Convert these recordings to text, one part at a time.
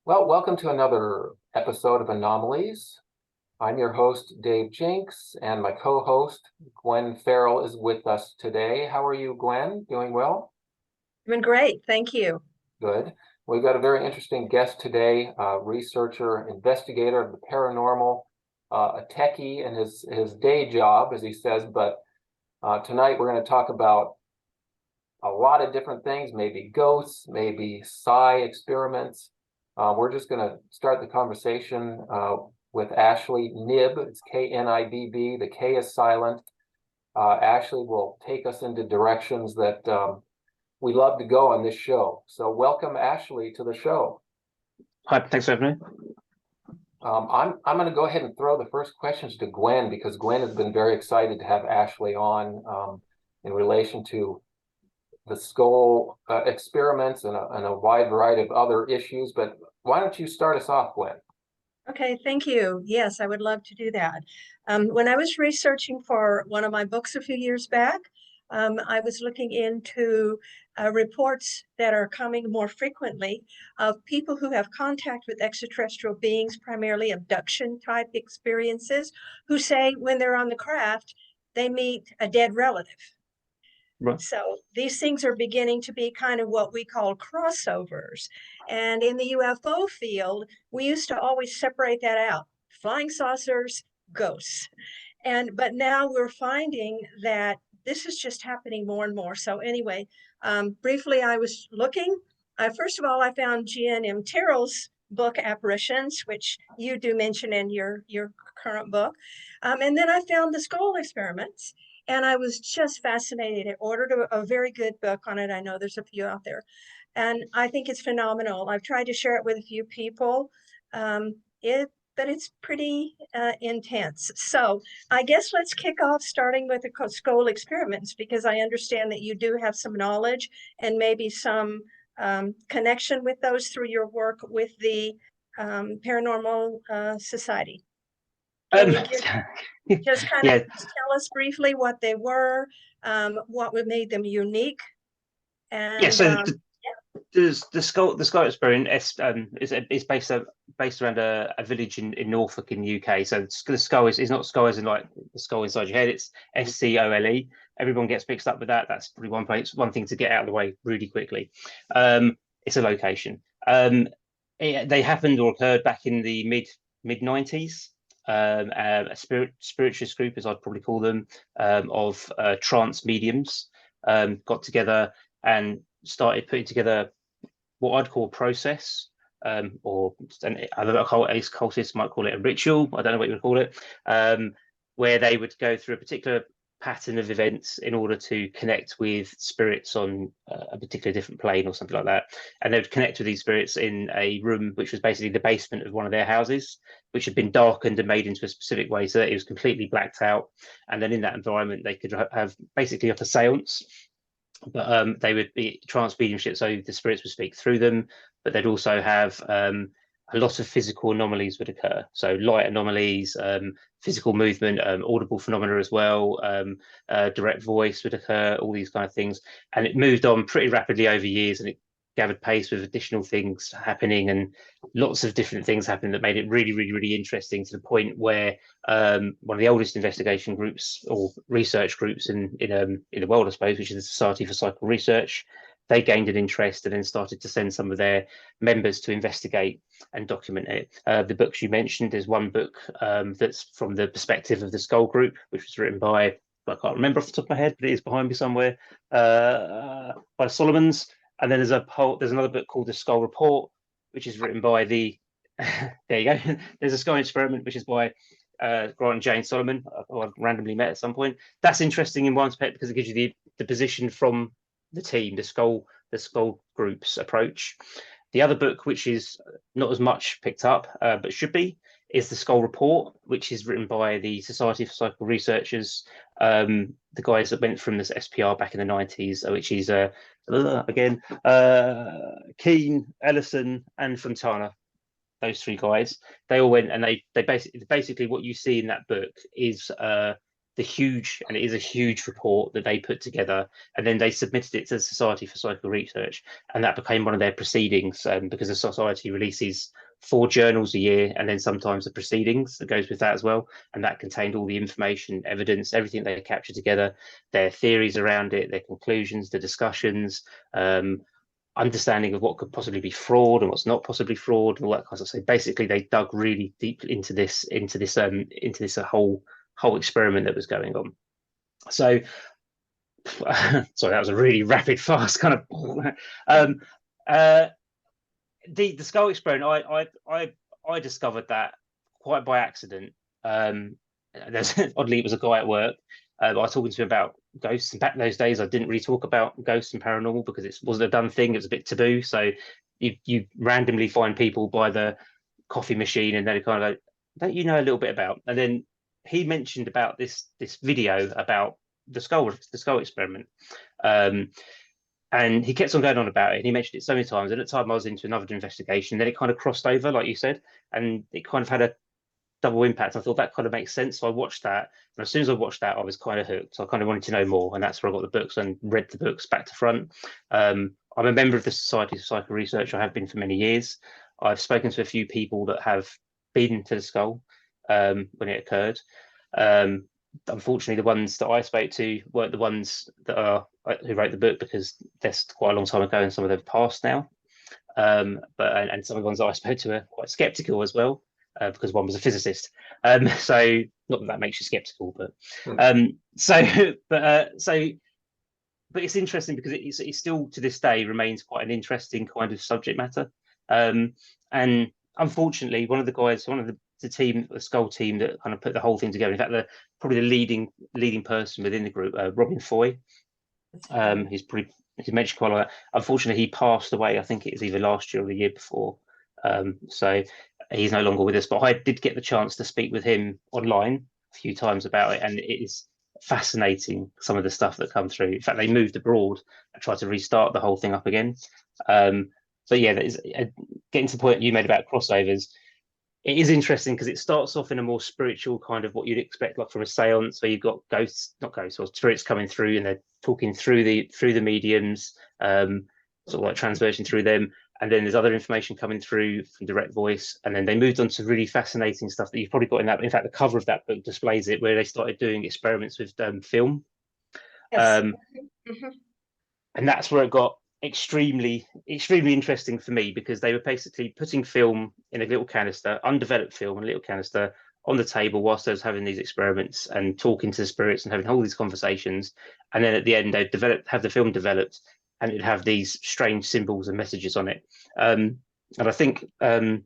Well, welcome to another episode of Anomalies. I'm your host, Dave Jinks, and my co-host, Gwen Farrell, is with us today. How are you, Gwen? Doing well? Doing great, thank you. Good. We've got a very interesting guest today, researcher, investigator of the paranormal, a techie in his day job, as he says, but tonight we're going to talk about a lot of different things, maybe ghosts, maybe psi experiments. We're just going to start the conversation with Ashley Knibb. It's Knibb. The K is silent. Ashley will take us into directions that we love to go on this show. So welcome, Ashley, to the show. Hi, thanks for having me. I'm going to go ahead and throw the first questions to Gwen because Gwen has been very excited to have Ashley on in relation to the Scole experiments and a wide variety of other issues. But why don't you start us off, Gwen? Okay, thank you. Yes, I would love to do that. When I was researching for one of my books a few years back, I was looking into reports that are coming more frequently of people who have contact with extraterrestrial beings, primarily abduction type experiences, who say when they're on the craft, they meet a dead relative. Right. So these things are beginning to be kind of what we call crossovers. And in the UFO field, we used to always separate that out: flying saucers, ghosts. But now we're finding that this is just happening more and more. So anyway, briefly, I was looking. First of all, I found G.N.M. Terrell's book Apparitions, which you do mention in your current book. And then I found the Scole experiments. And I was just fascinated. I ordered a very good book on it. I know there's a few out there. And I think it's phenomenal. I've tried to share it with a few people. But it's pretty intense. So I guess let's kick off starting with the Scole experiments, because I understand that you do have some knowledge and maybe some connection with those through your work with the Paranormal Society. Can you just kind of tell us briefly what they were, what made them unique? And the Scole experiment is based around a village in Norfolk in the UK. So the Scole is not Scole as in like the skull inside your head. It's Scole. Everyone gets mixed up with that. That's probably one thing to get out of the way really quickly. It's a location. They happened or occurred back in the mid 90s. A spiritualist group, as I'd probably call them, of trance mediums got together and started putting together what I'd call a process, or other occultists might call it a ritual. I don't know what you would call it, where they would go through a particular pattern of events in order to connect with spirits on a particular different plane or something like that. And they would connect with these spirits in a room which was basically the basement of one of their houses, which had been darkened and made into a specific way so that it was completely blacked out. And then in that environment, they could have basically like a seance. But they would be trance mediumship, so the spirits would speak through them, but they'd also have a lot of physical anomalies would occur. So light anomalies, physical movement, audible phenomena as well, direct voice would occur, all these kind of things. And it moved on pretty rapidly over years, and it gathered pace with additional things happening and lots of different things happening that made it really, really, really interesting, to the point where one of the oldest investigation groups or research groups in the world, I suppose, which is the Society for Psychical Research, they gained an interest and then started to send some of their members to investigate and document it. The books you mentioned, there's one book that's from the perspective of the Scole group, which was written by, I can't remember off the top of my head, but it is behind me somewhere, by Solomons. And then there's another book called The Scole Report, which is written by the there you go. There's a Scole experiment, which is by Grant and Jane Solomon, who I've randomly met at some point. That's interesting in one aspect because it gives you the position from the team, the Scole group's approach. The other book, which is not as much picked up, but should be, is the Scole Report, which is written by the Society for Psychical Researchers, the guys that went from this SPR back in the 90s, which is again Keane, Ellison, and Fontana. Those three guys, they all went, and they basically what you see in that book is and it is a huge report that they put together, and then they submitted it to the Society for Psychical Research, and that became one of their proceedings, because the society releases 4 journals a year, and then sometimes the proceedings that goes with that as well, and that contained all the information, evidence, everything they captured together, their theories around it, their conclusions, the discussions, understanding of what could possibly be fraud and what's not possibly fraud, and all that kind of stuff. So basically, they dug really deep into this whole experiment that was going on. So, sorry, that was a really rapid, fast kind of. The Scole experiment, I discovered that quite by accident. Oddly, it was a guy at work. I was talking to him about ghosts, and back in those days, I didn't really talk about ghosts and paranormal because it wasn't a done thing. It was a bit taboo. So you randomly find people by the coffee machine, and they're kind of like, "Don't you know a little bit about?" And then he mentioned about this video about the Scole experiment, and he kept on going on about it. And he mentioned it so many times. And at the time, I was into another investigation. Then it kind of crossed over, like you said, and it kind of had a double impact. I thought that kind of makes sense. So I watched that, and as soon as I watched that, I was kind of hooked. So I kind of wanted to know more, and that's where I got the books and read the books back to front. I'm a member of the Society for Psychical Research. I have been for many years. I've spoken to a few people that have been to the Scole when it occurred. Unfortunately, the ones that I spoke to weren't the ones that are who wrote the book, because that's quite a long time ago, and some of them have passed now. But some of the ones that I spoke to are quite skeptical as well, because one was a physicist. So not that makes you skeptical, but but it's interesting because it's still to this day remains quite an interesting kind of subject matter. And unfortunately, one of the team, the Scole team that kind of put the whole thing together, in fact, probably the leading person within the group, Robin Foy, he's mentioned quite a lot. Unfortunately, he passed away. I think it was either last year or the year before. So he's no longer with us, but I did get the chance to speak with him online a few times about it, and it is fascinating, some of the stuff that come through. In fact, they moved abroad and tried to restart the whole thing up again. But yeah, that is getting to the point you made about crossovers. It is interesting because it starts off in a more spiritual kind of what you'd expect, like from a seance, where you've got not ghosts, or spirits coming through, and they're talking through the mediums, sort of like transversing through them. And then there's other information coming through from direct voice. And then they moved on to really fascinating stuff that you've probably got in that. In fact, the cover of that book displays it, where they started doing experiments with film. Yes. And that's where it got extremely interesting for me, because they were basically putting film in a little canister, undeveloped film in a little canister, on the table whilst I was having these experiments and talking to the spirits and having all these conversations. And then at the end, they'd have the film developed, and it'd have these strange symbols and messages on it. And I think one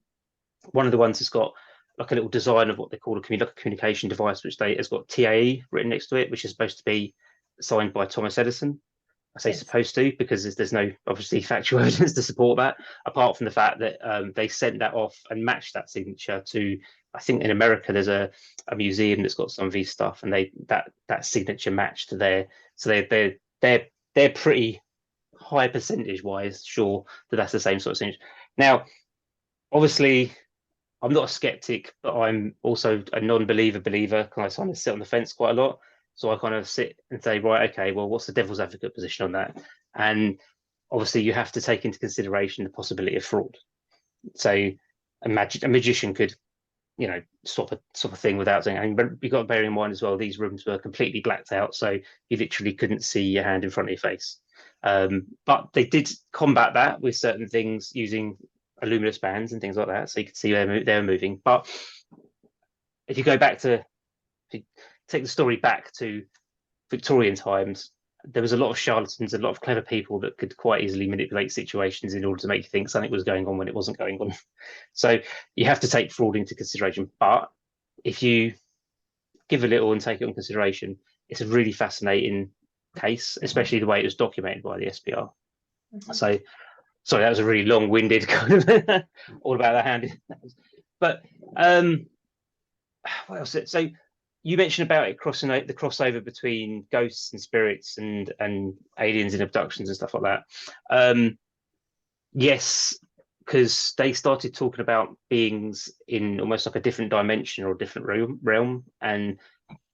of the ones has got like a little design of what they call a communication device, which has got TAE written next to it, which is supposed to be signed by Thomas Edison. I say supposed to, because there's no obviously factual evidence to support that, apart from the fact that they sent that off and matched that signature to, I think in America there's a museum that's got some of these stuff, and that signature matched to their, so they're pretty high percentage wise sure that that's the same sort of signature. Now, obviously, I'm not a skeptic, but I'm also a non-believer believer. Kind of kind of sit on the fence quite a lot. So I kind of sit and say, right, okay, well, what's the devil's advocate position on that? And obviously, you have to take into consideration the possibility of fraud. So a magician could, stop a thing without saying anything. But you've got to bear in mind as well, these rooms were completely blacked out, so you literally couldn't see your hand in front of your face. But they did combat that with certain things using luminous bands and things like that, so you could see they were moving. But if you go back to, take the story back to Victorian times, there was a lot of charlatans, a lot of clever people that could quite easily manipulate situations in order to make you think something was going on when it wasn't going on. So you have to take fraud into consideration. But if you give a little and take it on consideration, it's a really fascinating case, especially the way it was documented by the SPR. So, sorry, that was a really long-winded kind of all about the hand. But what else? So you mentioned about it the crossover between ghosts and spirits and aliens and abductions and stuff like that. Yes, because they started talking about beings in almost like a different dimension or a different realm, and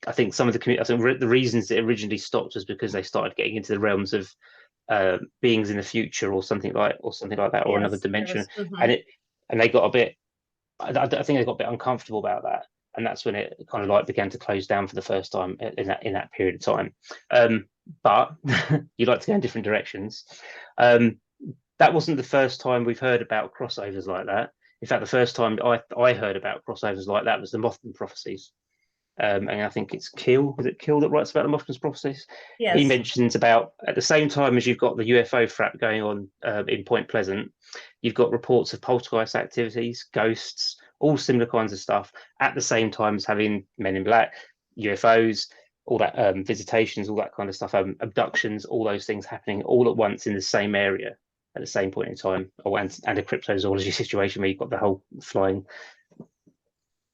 I think some of the I think the reasons it originally stopped was because they started getting into the realms of beings in the future or something like that, or another Yes, dimension, yes. Mhm. and they got a bit. I think they got a bit uncomfortable about that, and that's when it kind of like began to close down for the first time in that period of time. But you like to go in different directions. That wasn't the first time we've heard about crossovers like that. In fact, the first time I heard about crossovers like that was the Mothman prophecies. And I think it's Keel, is it Keel that writes about the Mothman's prophecies? He Yes. mentions about at the same time as you've got the UFO frap going on in Point Pleasant, you've got reports of poltergeist activities, ghosts, all similar kinds of stuff at the same time as having Men in Black, UFOs, all that visitations, all that kind of stuff, abductions, all those things happening all at once in the same area at the same point in time. Oh, and a cryptozoology situation where you've got the whole flying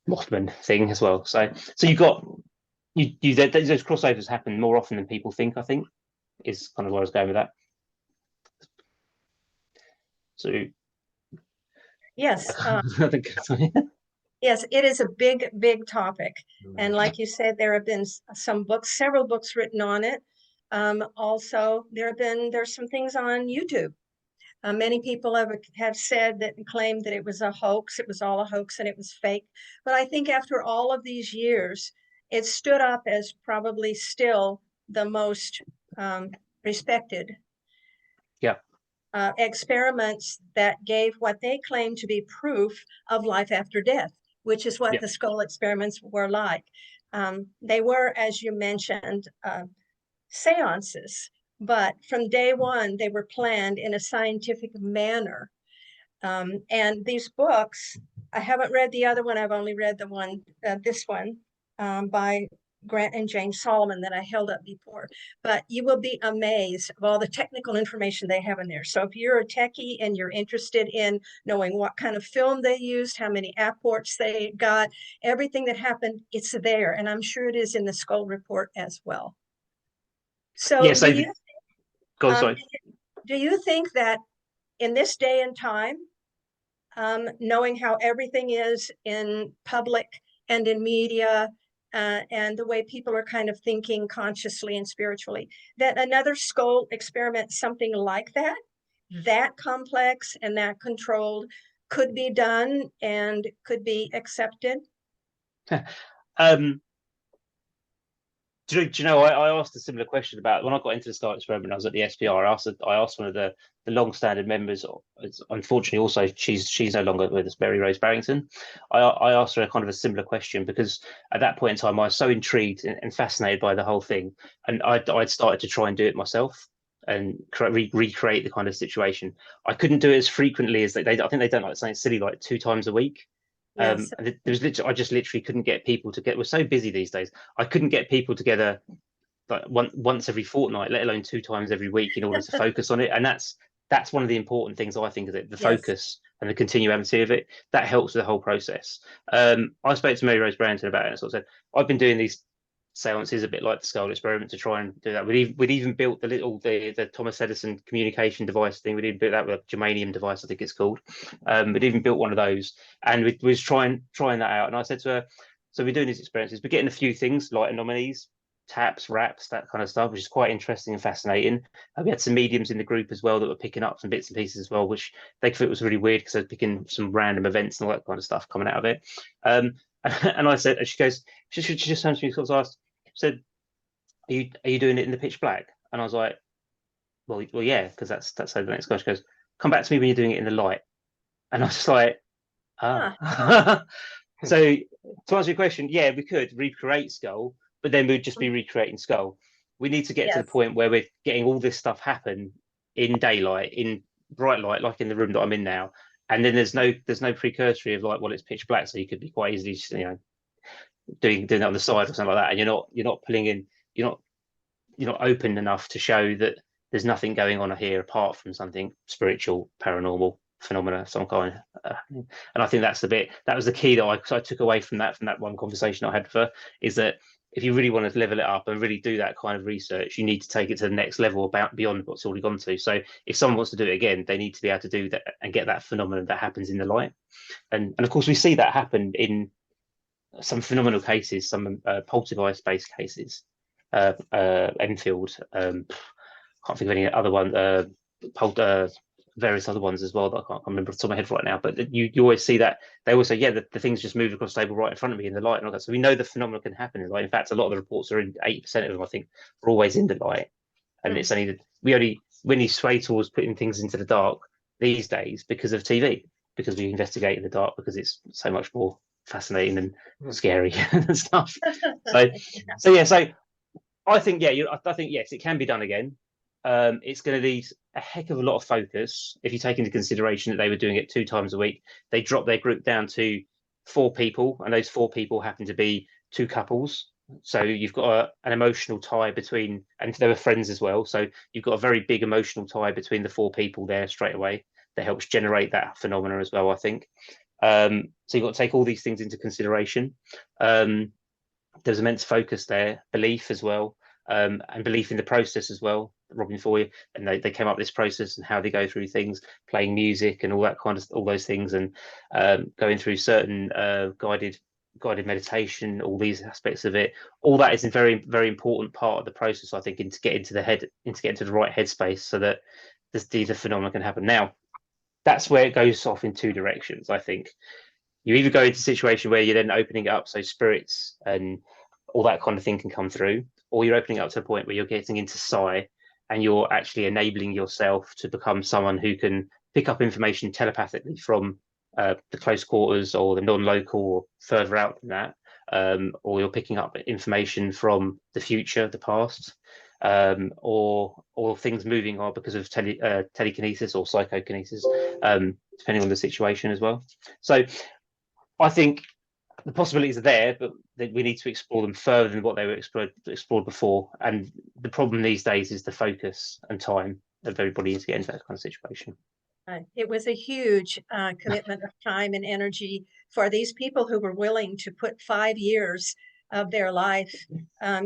Mothman thing as well. So you've got those crossovers happen more often than people think. I think is kind of where I was going with that. So Yes. I think Yes, it is a big, big topic. And Mhm. like you said, there have been some books, several books written on it. Also, there's some things on YouTube. Many people have said that, claimed that it was a hoax. It was all a hoax and it was fake. But I think after all of these years, it stood up as probably still the most respected yeah, experiments that gave what they claimed to be proof of life after death, which is what yeah, the Scole experiments were like. They were, as you mentioned, seances, but from day one, they were planned in a scientific manner. And these books, I haven't read the other one. I've only read the one, this one, by Grant and James Solomon that I held up before. But you will be amazed of all the technical information they have in there. So if you're a techie and you're interested in knowing what kind of film they used, how many apports they got, everything that happened, it's there. And I'm sure it is in the Scole report as well. So yeah. So go on, um, sorry. do you think that in this day and time, knowing how everything is in public and in media, and the way people are kind of thinking consciously and spiritually, that another Scole experiment, something like that complex and that controlled, could be done and could be accepted? um, do you know, I asked a similar question about when I got into the Sky experiment. I was at the SPR. I asked one of the long-standing members. Unfortunately, also she's no longer with us, Mary Rose Barrington. I asked her a kind of a similar question because at that point in time I was so intrigued and fascinated by the whole thing, and I'd started to try and do it myself and recreate the kind of situation. I couldn't do it as frequently as I think they done like something silly like 2 times a week. Yes. And there was literally, I just literally couldn't get people to get. We're so busy these days. I couldn't get people together like once every fortnight, let alone 2 times every week, in order to focus on it. And that's one of the important things I think of it, the Yes. focus and the continuity of it. That helps with the whole process. I spoke to Mary Rose Barrington about it and sort of said, I've been doing these seances a bit like the Scole experiment to try and do that. We'd even built the Thomas Edison communication device thing. We'd even built that with a germanium device, I think it's called. We'd even built one of those, and we was trying that out. And I said to her, so we're doing these experiences, we're getting a few things like anomalies, taps, raps, that kind of stuff, which is quite interesting and fascinating. We had some mediums in the group as well that were picking up some bits and pieces as well, which they thought was really weird because they were picking some random events and all that kind of stuff coming out of it. And I said, and she goes, she just turned to me and asked, said, are you doing it in the pitch black? And I was like, well yeah, because that's how the next guy goes, come back to me when you're doing it in the light. And I was like, ah. So to answer your question, yeah, we could recreate Scole, but then we'd just be recreating Scole. We need to get to the Yes. point where we're getting all this stuff happen in daylight, in bright light, like in the room that I'm in now. And then there's no precursory of like, well, it's pitch black, so you could be quite easily just, doing it on the side or something like that, and you're not pulling in, you're not open enough to show that there's nothing going on here apart from something spiritual, paranormal phenomena of some kind. And I think that was the key that I took away from that one conversation I had with her, is that if you really want to level it up and really do that kind of research, you need to take it to the next level beyond what's already gone to. So if someone wants to do it again, they need to be able to do that and get that phenomenon that happens in the light. And of course we see that happen in some phenomenal cases, some poltergeist-based cases. Enfield, can't think of any other one. Various other ones as well that I can't remember off the top of my head right now. But you always see that they always say, yeah, the things just moved across the table right in front of me in the light and all that. So we know the phenomenon can happen. Like, in fact, a lot of the reports are in 80% of them, I think, are always in the light. And it's only we only sway towards putting things into the dark these days because of TV, because we investigate in the dark, because it's so much more fascinating and scary and stuff. So yeah, so I think I think yes, it can be done again. It's going to need a heck of a lot of focus if you take into consideration that they were doing it 2 times a week. They dropped their group down to 4 people, and those 4 people happen to be 2 couples. So you've got an emotional tie between, and they were friends as well. So you've got a very big emotional tie between the 4 people there straight away. That helps generate that phenomena as well, I think. So you've got to take all these things into consideration. There's immense focus there, belief as well, and belief in the process as well. Robin for you, and they came up with this process and how they go through things, playing music and all that kind of all those things, and going through certain guided meditation, all these aspects of it. All that is a very, very important part of the process, I think, to get into the right headspace so that the phenomena can happen. Now, that's where it goes off in 2 directions, I think. You either go into a situation where you're then opening it up so spirits and all that kind of thing can come through, or you're opening it up to a point where you're getting into psi and you're actually enabling yourself to become someone who can pick up information telepathically from the close quarters or the non-local or further out than that, or you're picking up information from the future, the past, or things moving on because of telekinesis or psychokinesis, depending on the situation as well. So I think the possibilities are there, but we need to explore them further than what they were explored before. And the problem these days is the focus and time of everybody to get into that kind of situation. It was a huge commitment of time and energy for these people who were willing to put 5 years of their life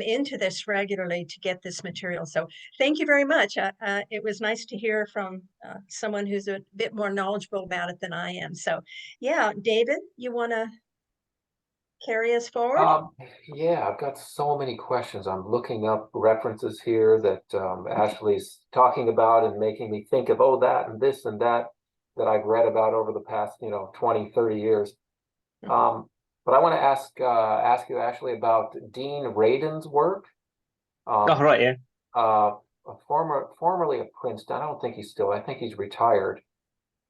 into this regularly to get this material. So thank you very much. It was nice to hear from someone who's a bit more knowledgeable about it than I am. So yeah, David, you want to carry us forward? Yeah, I've got so many questions. I'm looking up references here that Ashley's talking about and making me think of, oh, that and this and that I've read about over the past, 20, 30 years. But I want to ask you, Ashley, about Dean Radin's work. Right, yeah. Formerly of Princeton. I don't think he's still, I think he's retired.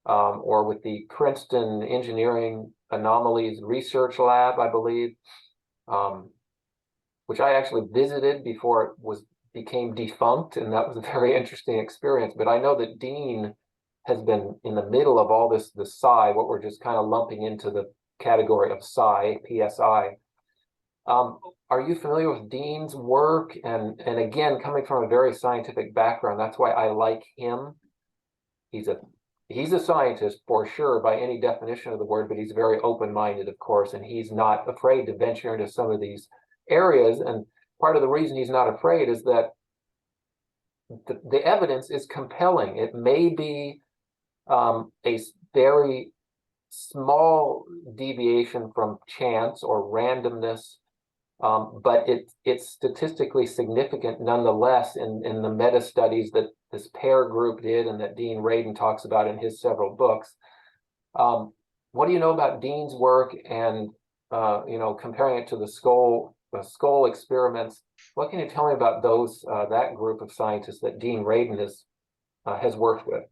Or with the Princeton Engineering Anomalies Research Lab, I believe, which I actually visited before it became defunct, and that was a very interesting experience. But I know that Dean has been in the middle of all this, the psi, what we're just kind of lumping into the category of psi, PSI. Are you familiar with Dean's work? And again, coming from a very scientific background, that's why I like him. He's a scientist for sure by any definition of the word, but he's very open-minded, of course, and he's not afraid to venture into some of these areas. And part of the reason he's not afraid is that the evidence is compelling. It may be a very small deviation from chance or randomness, but it's statistically significant nonetheless in the meta studies that this pair group did and that Dean Radin talks about in his several books. What do you know about Dean's work and comparing it to the Scole experiments? What can you tell me about that group of scientists that Dean Radin has worked with?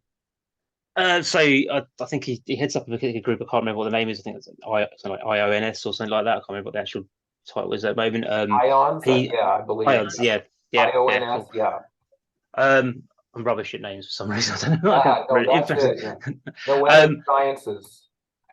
So I think he heads up a group. I can't remember what the name is. I think it's like IONS or something like that. I can't remember what the actual title is at the moment. Ions, yeah, I believe. Ions, yeah. IONS, yeah. I'm rubbish at names for some reason. I don't know. No, that's it. Yeah. The Sciences.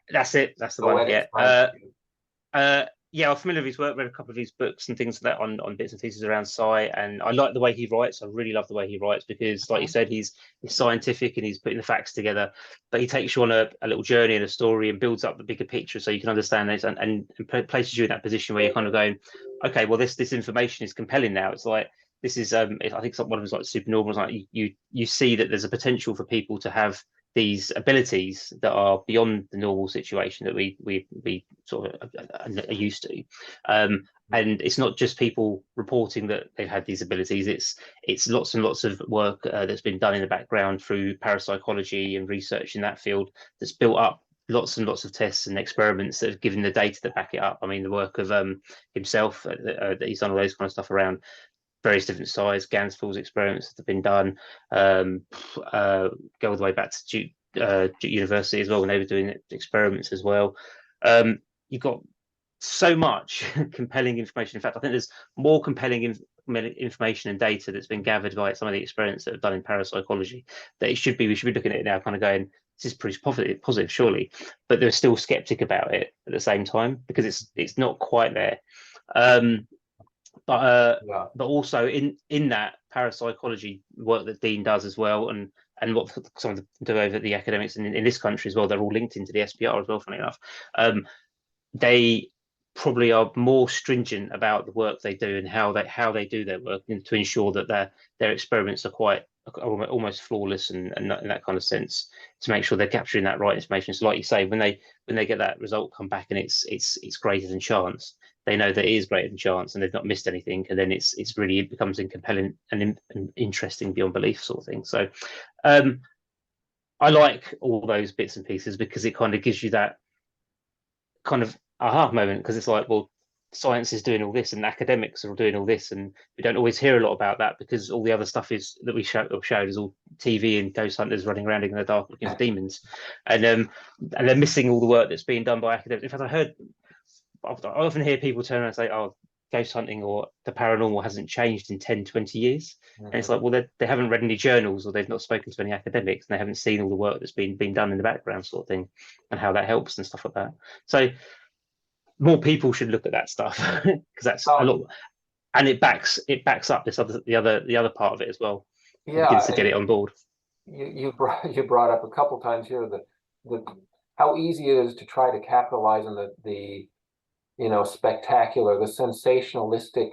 That's it. That's the one. Yeah. Yeah, I'm familiar with his work. Read a couple of his books and things like that on bits and pieces around psi, and I like the way he writes. I really love the way he writes because, like you said, he's scientific and he's putting the facts together, but he takes you on a little journey and a story and builds up the bigger picture so you can understand this and places you in that position where you're kind of going, okay, well this information is compelling now. It's like this is I think one of them is like Supernormal. Like you see that there's a potential for people to have these abilities that are beyond the normal situation that we sort of are used to. And it's not just people reporting that they've had these abilities. It's lots and lots of work that's been done in the background through parapsychology and research in that field that's built up lots and lots of tests and experiments that have given the data that back it up. I mean, the work of himself, that he's done all those kind of stuff around various different size Ganspell's experiments that have been done, go all the way back to Duke University as well when they were doing experiments as well. You've got so much compelling information. In fact, I think there's more compelling information and data that's been gathered by some of the experiments that have done in parapsychology that we should be looking at it now kind of going, this is pretty positive surely, but they're still skeptic about it at the same time because it's not quite there. But also in that parapsychology work that Dean does as well, and what some of them do over the academics in this country as well, they're all linked into the SPR as well, funny enough. They probably are more stringent about the work they do and how they do their work, and to ensure that their experiments are quite almost flawless and in that kind of sense, to make sure they're capturing that right information. So like you say, when they get that result come back and it's greater than chance, they know that it is greater than chance and they've not missed anything, and then it becomes compelling and interesting beyond belief sort of thing. So I like all those bits and pieces because it kind of gives you that kind of aha moment, because it's like, well, science is doing all this and academics are doing all this, and we don't always hear a lot about that because all the other stuff is that we showed is all TV and ghost hunters running around in the dark looking for demons, and they're missing all the work that's being done by academics. In fact, I often hear people turn around and say, oh, ghost hunting or the paranormal hasn't changed in 10-20 years. And it's like, well, they haven't read any journals, or they've not spoken to any academics, and they haven't seen all the work that's been done in the background sort of thing, and how that helps and stuff like that. So more people should look at that stuff because that's a lot, and it backs up the other part of it as well. Yeah, begins to get it on board. You brought up a couple times here the how easy it is to try to capitalize on the spectacular, the sensationalistic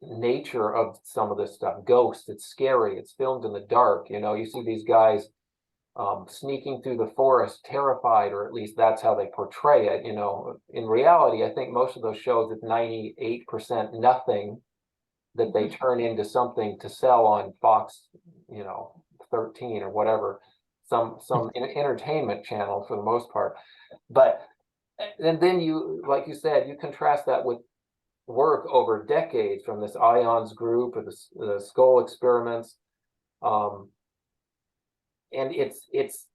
nature of some of this stuff. Ghosts, it's scary, it's filmed in the dark. You see these guys sneaking through the forest terrified, or at least that's how they portray it. In reality, I think most of those shows, it's 98% nothing that they turn into something to sell on Fox 13 or whatever, some entertainment channel for the most part. But and then you, like you said, you contrast that with work over decades from this IONS group or the Scole experiments. And it's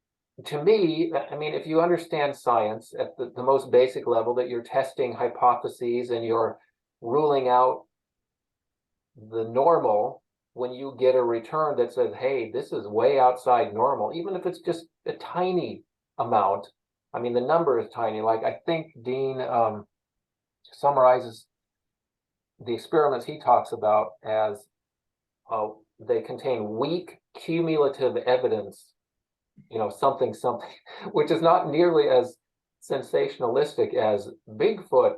to me, I mean, if you understand science at the most basic level, that you're testing hypotheses and you're ruling out the normal, when you get a return that says, hey, this is way outside normal, even if it's just a tiny amount. I mean, the number is tiny. Like, I think Dean summarizes the experiments he talks about as they contain weak cumulative evidence, something, which is not nearly as sensationalistic as Bigfoot,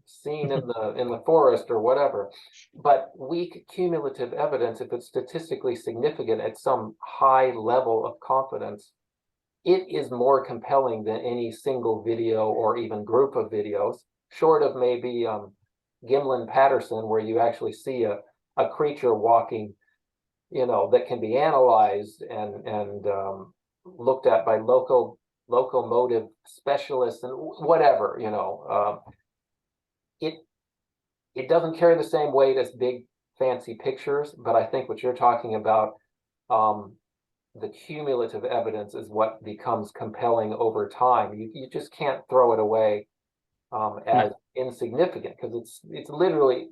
seen in the forest or whatever, but weak cumulative evidence, if it's statistically significant at some high level of confidence, it is more compelling than any single video or even group of videos, short of maybe Gimlin Patterson, where you actually see a creature walking, that can be analyzed and looked at by locomotive specialists and whatever. It doesn't carry the same weight as big fancy pictures, but I think what you're talking about, the cumulative evidence, is what becomes compelling over time. You just can't throw it away as insignificant, because it's literally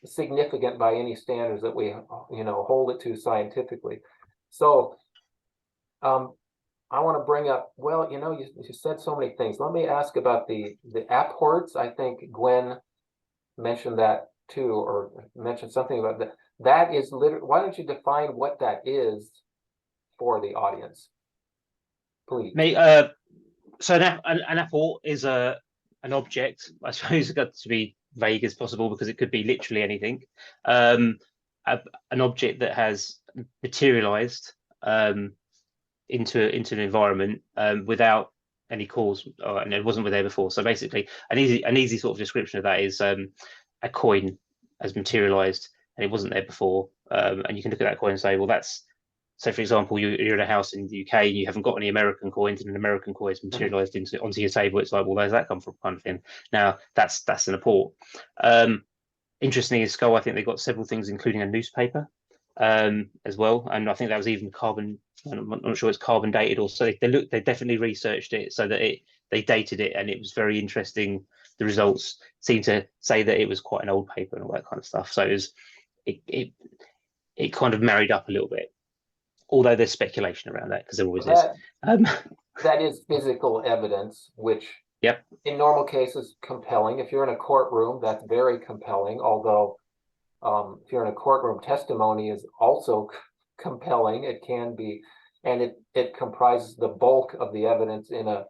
significant by any standards that we hold it to scientifically. So I want to bring up, well, you said so many things. Let me ask about the apports. I think Gwen mentioned that too, or mentioned something about that. That is literally, why don't you define what that is for the audience, please? So an apport is an object, I suppose, got to be vague as possible because it could be literally anything. An object that has materialized into an environment without any cause, and it wasn't there before. So basically, an easy sort of description of that is a coin has materialized and it wasn't there before, and you can look at that coin and say, well, that's, so for example, you're in a house in the UK and you haven't got any American coins, and an American coin is materialized onto your table. It's like, well, where's that come from, kind of thing. Now that's an apport. Interestingly, in Scole, I think they got several things, including a newspaper as well, and I think that was even carbon. I'm not sure it's carbon dated, or so they definitely researched it so that they dated it, and it was very interesting. The results seem to say that it was quite an old paper and all that kind of stuff. So it kind of married up a little bit, although there's speculation around that, because there always is. That is physical evidence, which Yep. in normal cases compelling. If you're in a courtroom, that's very compelling. Although if you're in a courtroom, testimony is also compelling. It can be, and it comprises the bulk of the evidence in a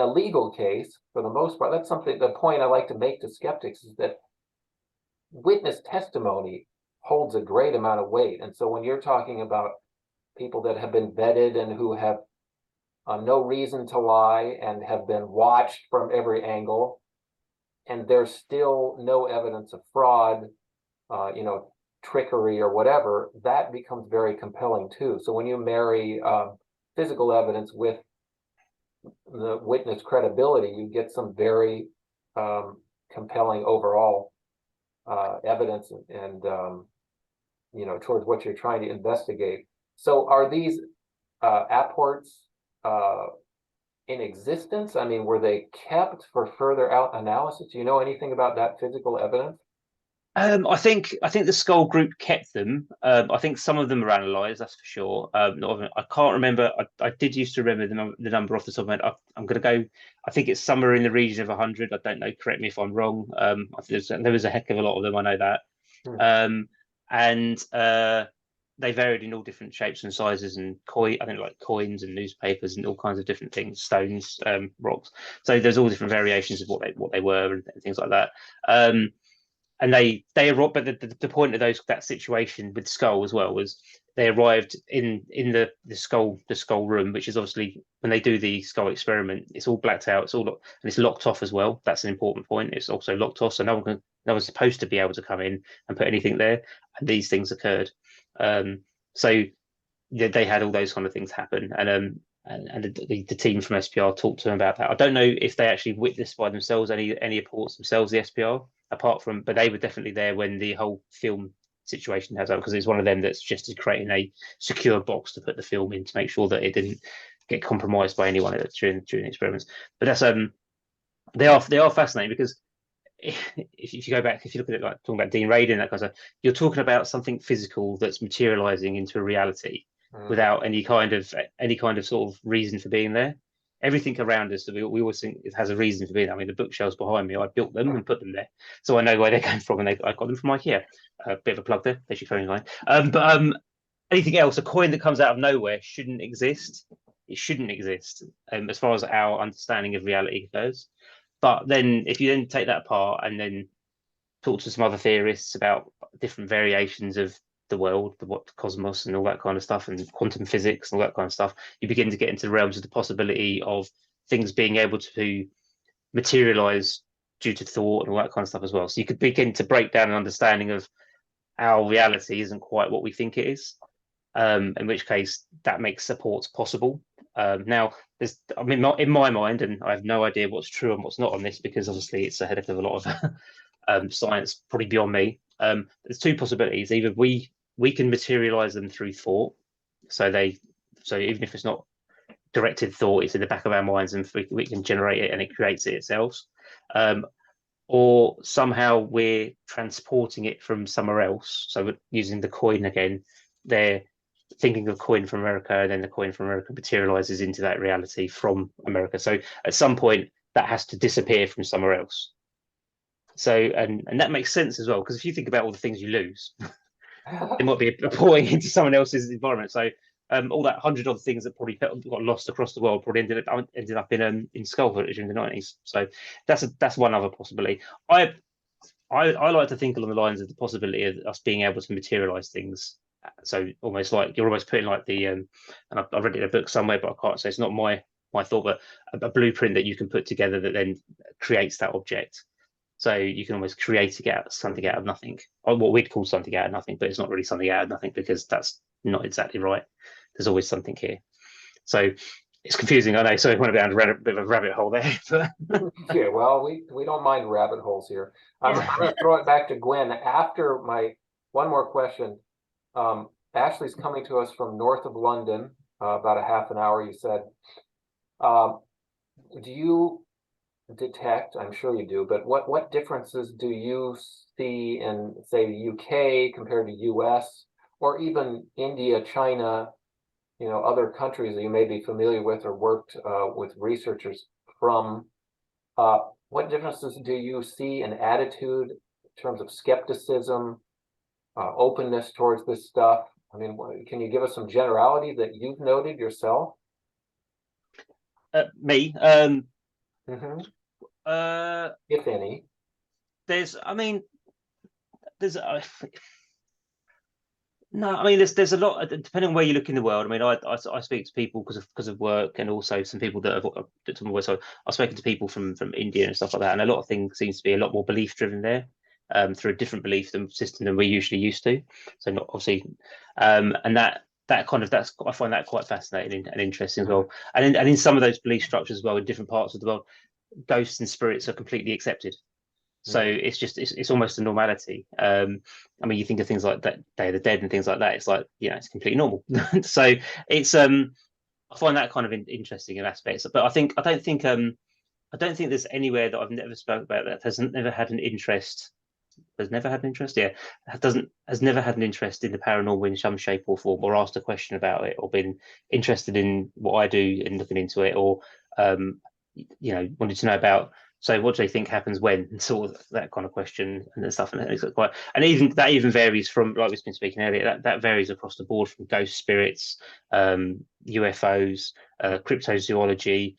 legal case for the most part. That's something, the point I like to make to skeptics is that witness testimony holds a great amount of weight. And so when you're talking about people that have been vetted and who have no reason to lie and have been watched from every angle, and there's still no evidence of fraud, trickery or whatever, that becomes very compelling too. So when you marry physical evidence with the witness credibility, you get some very compelling overall evidence and towards what you're trying to investigate. So are these apports in existence? I mean, were they kept for further analysis? Do you know anything about that physical evidence? I think the Scole group kept them. I think some of them are analysed, that's for sure. Not of them. I can't remember. I did used to remember the number off the top of my head. I'm going to go. I think it's somewhere in the region of 100. I don't know. Correct me if I'm wrong. I think there was a heck of a lot of them. I know that. And they varied in all different shapes and sizes, and I think like coins and newspapers and all kinds of different things, stones, rocks. So there's all different variations of what they were and things like that. And they arrived, but the point of that situation with Scole as well was they arrived in the Scole room, which is obviously when they do the Scole experiment, it's all blacked out, and it's locked off as well. That's an important point. It's also locked off, so no one's supposed to be able to come in and put anything there. And these things occurred. So they had all those kind of things happen, and the team from SPR talked to them about that. I don't know if they actually witnessed by themselves any apports themselves, the SPR, but they were definitely there when the whole film situation has up, because it's one of them that's just creating a secure box to put the film in to make sure that it didn't get compromised by anyone during experiments. But that's they are fascinating, because if you go back, if you look at it like talking about Dean Radin, that kind of stuff, you're talking about something physical that's materializing into a reality without any kind of sort of reason for being there. Everything around us, we always think it has a reason for being there. I mean, the bookshelves behind me, I built them and put them there, so I know where they came from, and I got them from IKEA. A bit of a plug there, there's your phone line. But anything else, a coin that comes out of nowhere shouldn't exist. It shouldn't exist, as far as our understanding of reality goes. But then, if you then take that apart and then talk to some other theorists about different variations of the world, the cosmos and all that kind of stuff, and quantum physics and all that kind of stuff, you begin to get into the realms of the possibility of things being able to materialize due to thought and all that kind of stuff as well. So you could begin to break down an understanding of our reality isn't quite what we think it is, in which case that makes supports possible. Now, in my mind, and I have no idea what's true and what's not on this, because obviously it's a headache of a lot of science, probably beyond me. There's two possibilities. Either we can materialize them through thought, so even if it's not directed thought, it's in the back of our minds, and we can generate it and it creates it itself, or somehow we're transporting it from somewhere else. So we're using the coin again. They're thinking of coin from America, and then the coin from America materializes into that reality from America. So at some point that has to disappear from somewhere else. So and that makes sense as well, because if you think about all the things you lose, it might be pouring into someone else's environment. So all that 100 odd things that probably got lost across the world probably ended up in Scole during the 90s. So that's one other possibility. I like to think along the lines of the possibility of us being able to materialize things So almost like you're almost putting like the and I read it in a book somewhere, but I can't say it's not my thought, but a blueprint that you can put together that then creates that object. So you can almost create something out of nothing, or what we'd call something out of nothing, but it's not really something out of nothing because that's not exactly right. There's always something here. So it's confusing, I know. So I want to go down a bit of a rabbit hole there. But Yeah, well, we don't mind rabbit holes here. I'm going to throw it back to Gwen after my one more question. Ashley's coming to us from north of London, about a half an hour, you said. Do you detect, I'm sure you do, but what differences do you see in, say, the UK compared to US, or even India, China, other countries that you may be familiar with or worked with researchers from? What differences do you see in attitude in terms of skepticism, openness towards this stuff? I mean, can you give us some generality that you've noted yourself? me, Mm-hmm. uh, If any. I mean, there's no, I mean, there's a lot depending on where you look in the world. I mean, I speak to people because of work, and also some people that have so I've spoken to people from India and stuff like that, and a lot of things seems to be a lot more belief driven there, through a different belief system than we're usually used to. So not obviously, and that kind of I find that quite fascinating and interesting as well. And in some of those belief structures as well in different parts of the world, ghosts and spirits are completely accepted. So it's almost a normality. I mean, you think of things like that Day of the Dead and things like that. It's like, it's completely normal. So it's I find that kind of interesting in aspects. But I don't think there's anywhere that I've never spoke about that has never had an interest. Has never had an interest. Yeah, has never had an interest in the paranormal in some shape or form, or asked a question about it, or been interested in what I do and looking into it, or wanted to know about. So what do they think happens when, and sort of that kind of question and stuff. And it's quite, and even varies from, like we've been speaking earlier, that varies across the board, from ghost spirits, UFOs, cryptozoology,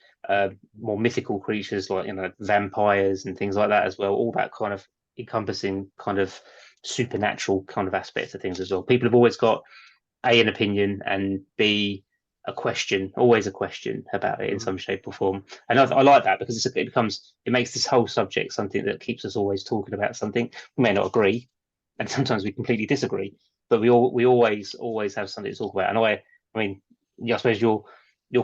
more mythical creatures like vampires and things like that as well. All that kind of encompassing kind of supernatural kind of aspects of things as well. People have always got A, an opinion, and B, always a question about it in some shape or form. And I like that, because it makes this whole subject something that keeps us always talking about something. We may not agree, and sometimes we completely disagree, but we always have something to talk about. And I mean, I suppose your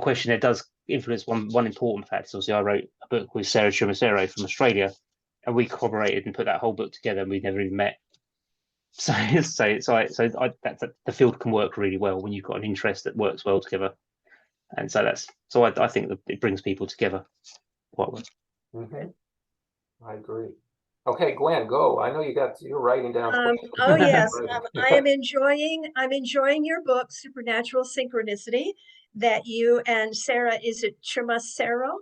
question there does influence one important fact. So I wrote a book with Sarah Chumacero from Australia, and we collaborated and put that whole book together, and we'd never even met. So the field can work really well when you've got an interest that works well together, and so I think that it brings people together quite well. I agree. Okay, Gwen, go. I know you're writing down. Oh yes, I'm enjoying your book, Supernatural Synchronicity, that you and Sarah, is it Chumacero?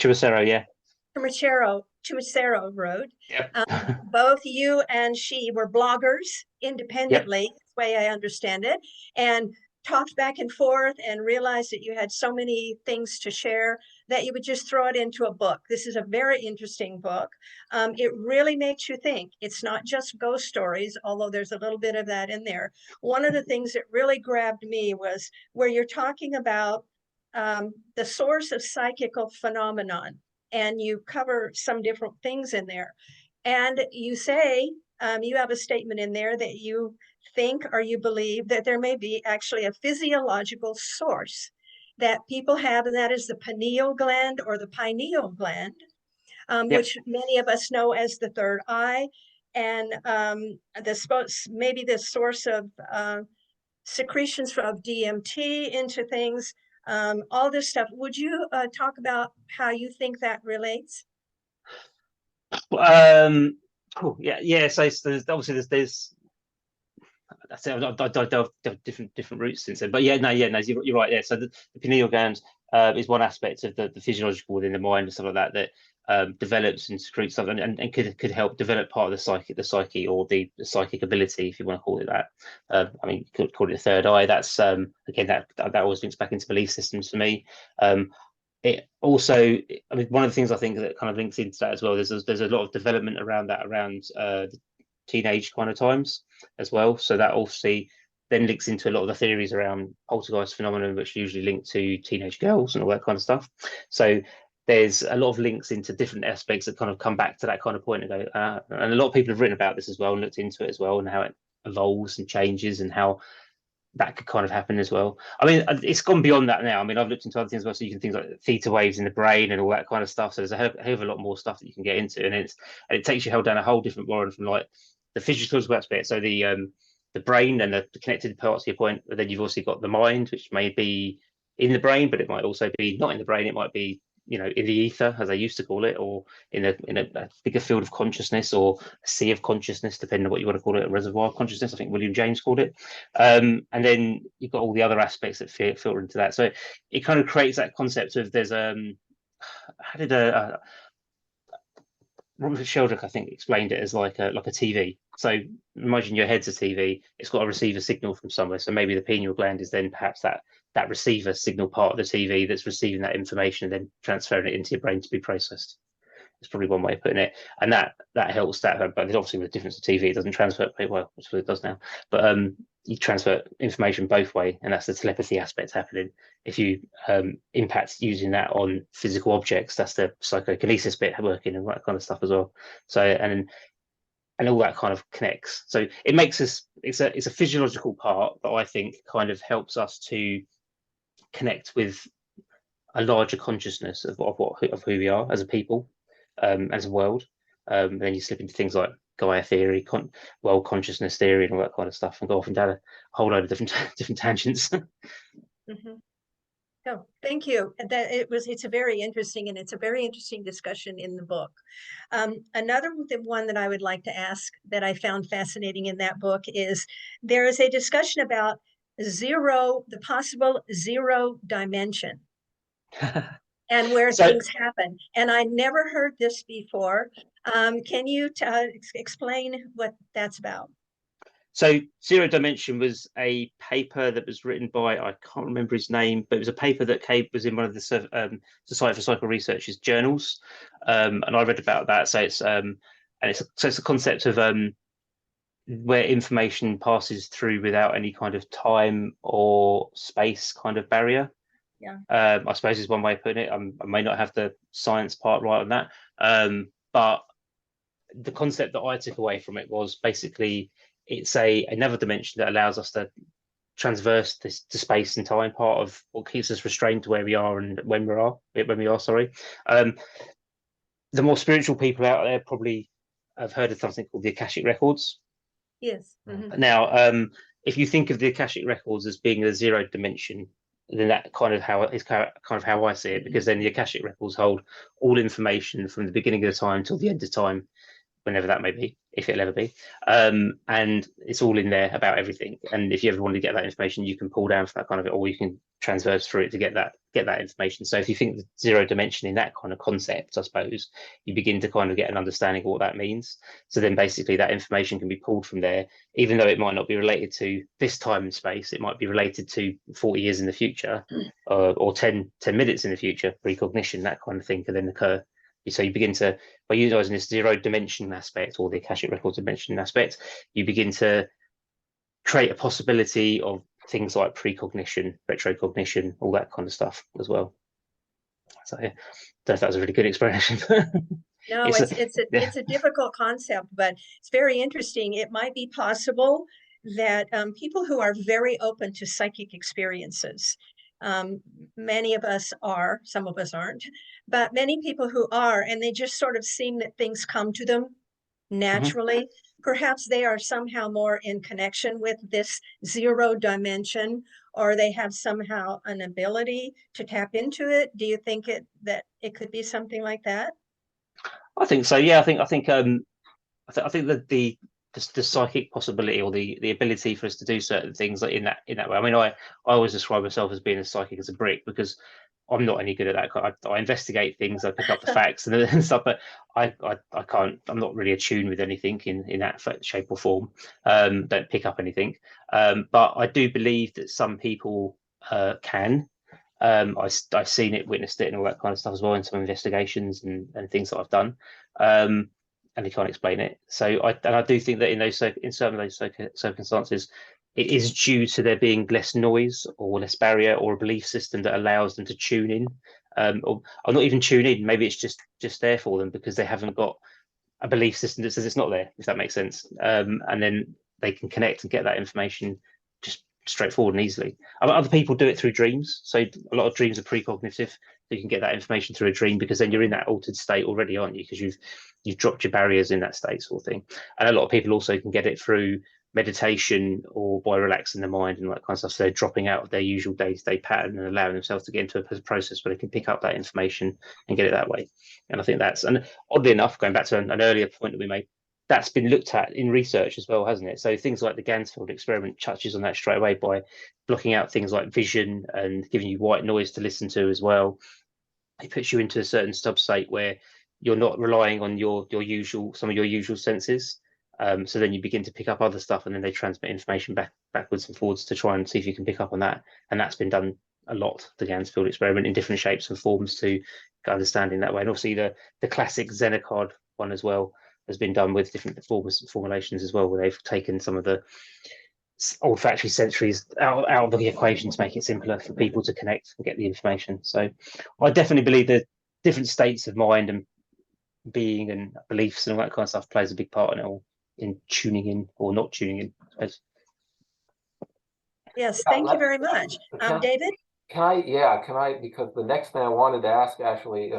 Chumacero, yeah. Chumacero wrote. Yep. Both you and she were bloggers independently, Yep. the way I understand it, and talked back and forth and realized that you had so many things to share that you would just throw it into a book. This is a very interesting book. It really makes you think. It's not just ghost stories, although there's a little bit of that in there. One of the things that really grabbed me was where you're talking about the source of psychical phenomenon, and you cover some different things in there. And you say, you have a statement in there that you think, or you believe, that there may be actually a physiological source that people have, and that is the pineal gland or the pineal gland, Yep. which many of us know as the third eye, and maybe the source of secretions of DMT into things, all this stuff. Would you talk about how you think that relates? Cool. Yeah. So there's obviously there's I delved different routes since then, but no, you're right. Yeah, so the pineal gland is one aspect of the physiological within the mind and stuff like that develops and secretes something, and could help develop part of the psyche, or the psychic ability, if you want to call it that. I mean, you could call it a third eye. That's again, that always links back into belief systems for me. It also, I mean, one of the things I think that kind of links into that as well, there's a lot of development around the teenage kind of times as well. So that obviously then links into a lot of the theories around poltergeist phenomenon, which are usually linked to teenage girls and all that kind of stuff. So there's a lot of links into different aspects that kind of come back to that kind of point and go, and a lot of people have written about this as well and looked into it as well, and how it evolves and changes and how that could kind of happen as well. I mean, it's gone beyond that now. I mean, I've looked into other things as well, so you can things like theta waves in the brain and all that kind of stuff. So there's a hell of a lot more stuff that you can get into, and it takes you down a whole different world from like the physiological aspect. So the brain and the connected parts of your point, but then you've also got the mind, which may be in the brain, but it might also be not in the brain. It might be, you know, in the ether, as they used to call it, or in a bigger field of consciousness, or a sea of consciousness, depending on what you want to call it, a reservoir of consciousness. I think William James called it. And then you've got all the other aspects that filter into that. So it kind of creates that concept of there's how did Robert Sheldrake, I think, explained it as like a TV. So imagine your head's a TV. It's got to receive a signal from somewhere. So maybe the pineal gland is then perhaps that receiver signal part of the TV that's receiving that information and then transferring it into your brain to be processed. It's probably one way of putting it, and that helps that. But there's obviously the difference of TV; it doesn't transfer very well, which it does now. But you transfer information both way, and that's the telepathy aspect happening. If you impact using that on physical objects, that's the psychokinesis bit working and that kind of stuff as well. So and all that kind of connects. So it makes us. It's a physiological part that I think kind of helps us to connect with a larger consciousness of who we are as a people. As a world, then you slip into things like Gaia theory, world consciousness theory, and all that kind of stuff, and go off and down a whole load of different tangents. Mm-hmm. Oh, thank you. It's a very interesting discussion in the book. Another one that I would like to ask that I found fascinating in that book is there is a discussion about the possible zero dimension. And where things happen. And I never heard this before. Can you explain what that's about? So Zero Dimension was a paper that was written by, I can't remember his name, but it was a paper that was in one of the Society for Psychical Research's journals. And I read about that. So it's a concept of where information passes through without any kind of time or space kind of barrier. Yeah. I suppose is one way of putting it. I may not have the science part right on that, but the concept that I took away from it was basically it's another dimension that allows us to transverse this to space and time, part of what keeps us restrained to where we are and when we are. Sorry. The more spiritual people out there probably have heard of something called the Akashic Records. Yes. Mm-hmm. Now, if you think of the Akashic Records as being a zero dimension, then that is kind of how I see it, because then the Akashic Records hold all information from the beginning of the time till the end of time, whenever that may be, if it'll ever be, and it's all in there about everything. And if you ever want to get that information, you can pull down from that kind of it, or you can transverse through it to get that information. So if you think the zero dimension in that kind of concept, I suppose you begin to kind of get an understanding of what that means. So then basically that information can be pulled from there, even though it might not be related to this time and space. It might be related to 40 years in the future, or 10 minutes in the future. Precognition, that kind of thing can then occur. So you begin to, by utilizing this zero dimension aspect, or the Akashic Records dimension aspect, you begin to create a possibility of things like precognition, retrocognition, all that kind of stuff as well. So yeah, I don't know if that was a really good explanation. No, it's a difficult concept, but it's very interesting. It might be possible that people who are very open to psychic experiences, many of us are, some of us aren't, but many people who are, and they just sort of seem that things come to them naturally. Mm-hmm. Perhaps they are somehow more in connection with this zero dimension, or they have somehow an ability to tap into it. Do you think that it could be something like that? I think so. Yeah, I think that the psychic possibility, or the ability for us to do certain things like in that way. I mean, I always describe myself as being a psychic as a brick, because I'm not any good at that. I investigate things, I pick up the facts and stuff, but I can't. I'm not really attuned with anything in that shape or form. Don't pick up anything. But I do believe that some people can. I've seen it, witnessed it, and all that kind of stuff as well in some investigations and things that I've done. And they can't explain it. So I do think that in some of those circumstances, it is due to there being less noise or less barrier or a belief system that allows them to tune in, or not even tune in. Maybe it's just there for them because they haven't got a belief system that says it's not there, if that makes sense. And then they can connect and get that information just straightforward and easily. Other people do it through dreams. So a lot of dreams are precognitive. So you can get that information through a dream because then you're in that altered state already, aren't you? Because you've dropped your barriers in that state, sort of thing. And a lot of people also can get it through meditation or by relaxing the mind and that kind of stuff. So they're dropping out of their usual day-to-day pattern and allowing themselves to get into a process where they can pick up that information and get it that way. And I think that's, and oddly enough, going back to an earlier point that we made, that's been looked at in research as well, hasn't it? So things like the Gansfield experiment touches on that straight away by blocking out things like vision and giving you white noise to listen to as well. It puts you into a certain state where you're not relying on some of your usual senses. So then you begin to pick up other stuff, and then they transmit information backwards and forwards to try and see if you can pick up on that. And that's been done a lot, the Gansfield experiment, in different shapes and forms to get understanding that way. And obviously the classic Xenocard one as well has been done with different formulations as well, where they've taken some of the olfactory sensories out of the equation to make it simpler for people to connect and get the information. So I definitely believe that different states of mind and being and beliefs and all that kind of stuff plays a big part in it all, in tuning in or not tuning in, I suppose. Yes, thank you very much. David? Can I, because the next thing I wanted to ask Ashley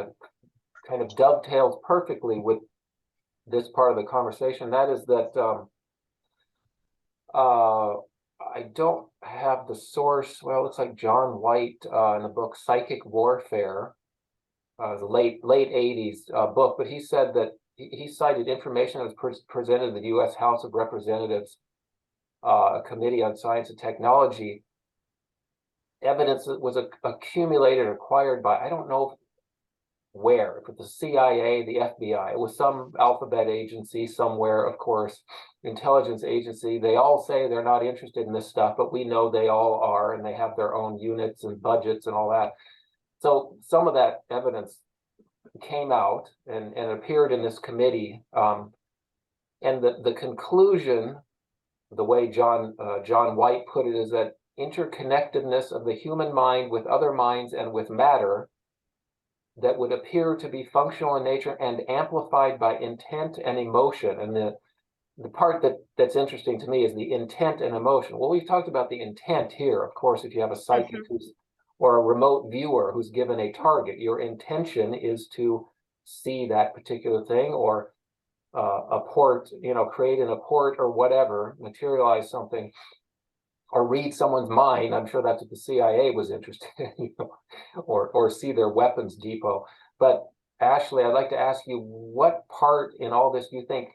kind of dovetails perfectly with this part of the conversation. That is that I don't have the source. Well, it looks like John White in the book Psychic Warfare, the late 80s book, but he said that he cited information that was presented to the U.S. House of Representatives Committee on Science and Technology, evidence that was accumulated, acquired by, I don't know where, if it's the CIA, the FBI, it was some alphabet agency somewhere, of course, intelligence agency. They all say they're not interested in this stuff, but we know they all are, and they have their own units and budgets and all that. So some of that evidence came out and appeared in this committee. And the conclusion, the way John White put it, is that interconnectedness of the human mind with other minds and with matter that would appear to be functional in nature and amplified by intent and emotion. And the part that's interesting to me is the intent and emotion. Well, we've talked about the intent here. Of course, if you have a psychic or a remote viewer who's given a target, your intention is to see that particular thing, or a port, create an port or whatever, materialize something, or read someone's mind. I'm sure that's what the CIA was interested in, or see their weapons depot. But Ashley, I'd like to ask you, what part in all this do you think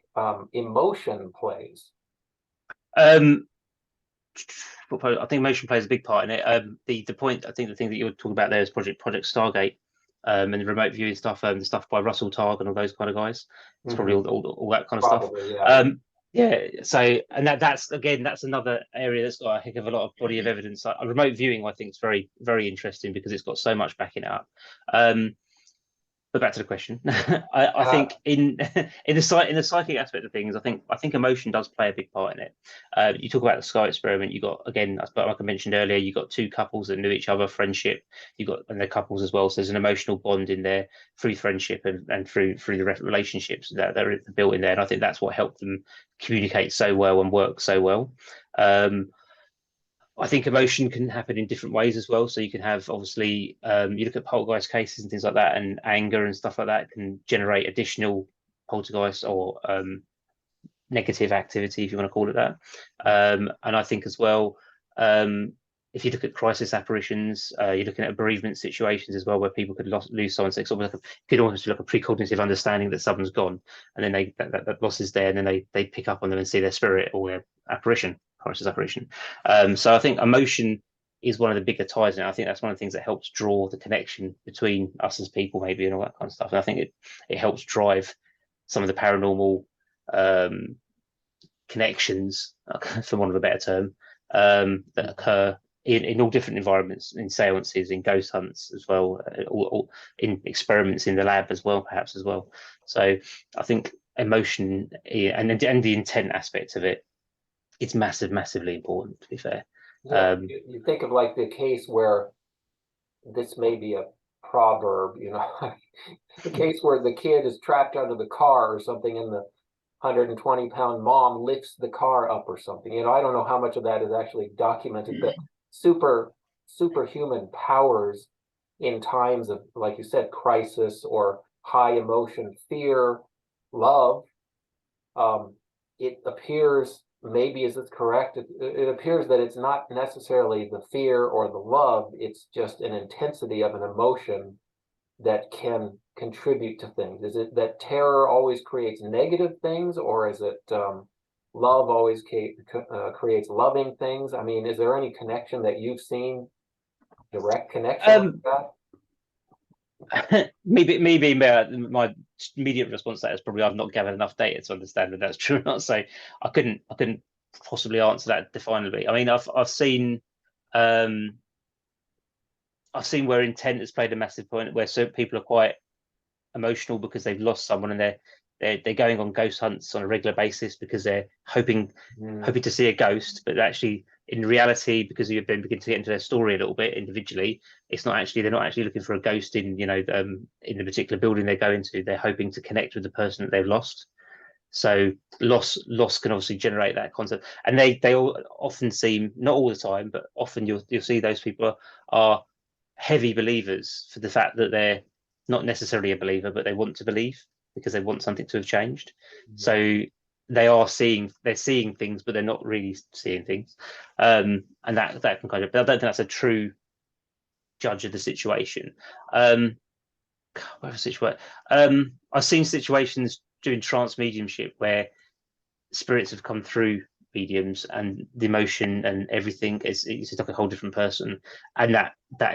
emotion plays? I think emotion plays a big part in it. The point, I think the thing that you were talking about there is Project Stargate, and the remote viewing stuff, the stuff by Russell Targ and all those kind of guys. It's probably all that kind of Probably, stuff. Yeah. So, and that's another area that's got a heck of a lot of body of evidence. Remote viewing, I think, is very, very interesting because it's got so much backing it up. But back to the question, I think in the psychic aspect of things, I think emotion does play a big part in it. You talk about the Sky experiment. You got, again, like I mentioned earlier, you got two couples that knew each other, friendship. And they're couples as well. So there's an emotional bond in there through friendship and through the relationships that are built in there. And I think that's what helped them communicate so well and work so well. I think emotion can happen in different ways as well. So you can have, obviously, you look at poltergeist cases and things like that, and anger and stuff like that can generate additional poltergeist or negative activity, if you want to call it that. And I think as well, if you look at crisis apparitions, you're looking at bereavement situations as well, where people could lose someone. So it's almost like could almost be like a precognitive understanding that someone's gone, and then that loss is there, and then they pick up on them and see their spirit or their apparition. Crisis apparition. So I think emotion is one of the bigger ties, and I think that's one of the things that helps draw the connection between us as people, maybe, and all that kind of stuff. And I think it helps drive some of the paranormal connections, for want of a better term, that occur in all different environments, in seances, in ghost hunts as well, or in experiments in the lab as well, perhaps as well. So I think emotion and the intent aspect of it it's massively important, to be fair. Yeah, you think of like the case where this may be a proverb, you know, the case where the kid is trapped under the car or something, and the 120-pound mom lifts the car up or something. You know, I don't know how much of that is actually documented, but superhuman powers in times of, like you said, crisis or high emotion, fear, love. It appears, maybe is this correct? It appears that it's not necessarily the fear or the love, it's just an intensity of an emotion that can contribute to things. Is it that terror always creates negative things, or is it love always creates loving things? I mean, is there any connection that you've seen, direct connection like that? Maybe my immediate response to that is probably I've not gathered enough data to understand whether that's true or not. So I couldn't possibly answer that definably. I mean, I've seen where intent has played a massive point, where certain people are quite emotional because they've lost someone, and they're going on ghost hunts on a regular basis because they're hoping to see a ghost, but actually in reality, because you've been beginning to get into their story a little bit individually, they're not actually looking for a ghost in, you know, in the particular building they're going to. They're hoping to connect with the person that they've lost. So loss can obviously generate that concept, and they all often seem, not all the time, but often you'll see those people are heavy believers for the fact that they're not necessarily a believer, but they want to believe because they want something to have changed. So they're seeing things, but they're not really seeing things, and that can kind of. But I don't think that's a true judge of the situation. I've seen situations during trance mediumship where spirits have come through mediums, and the emotion and everything is like a whole different person, and that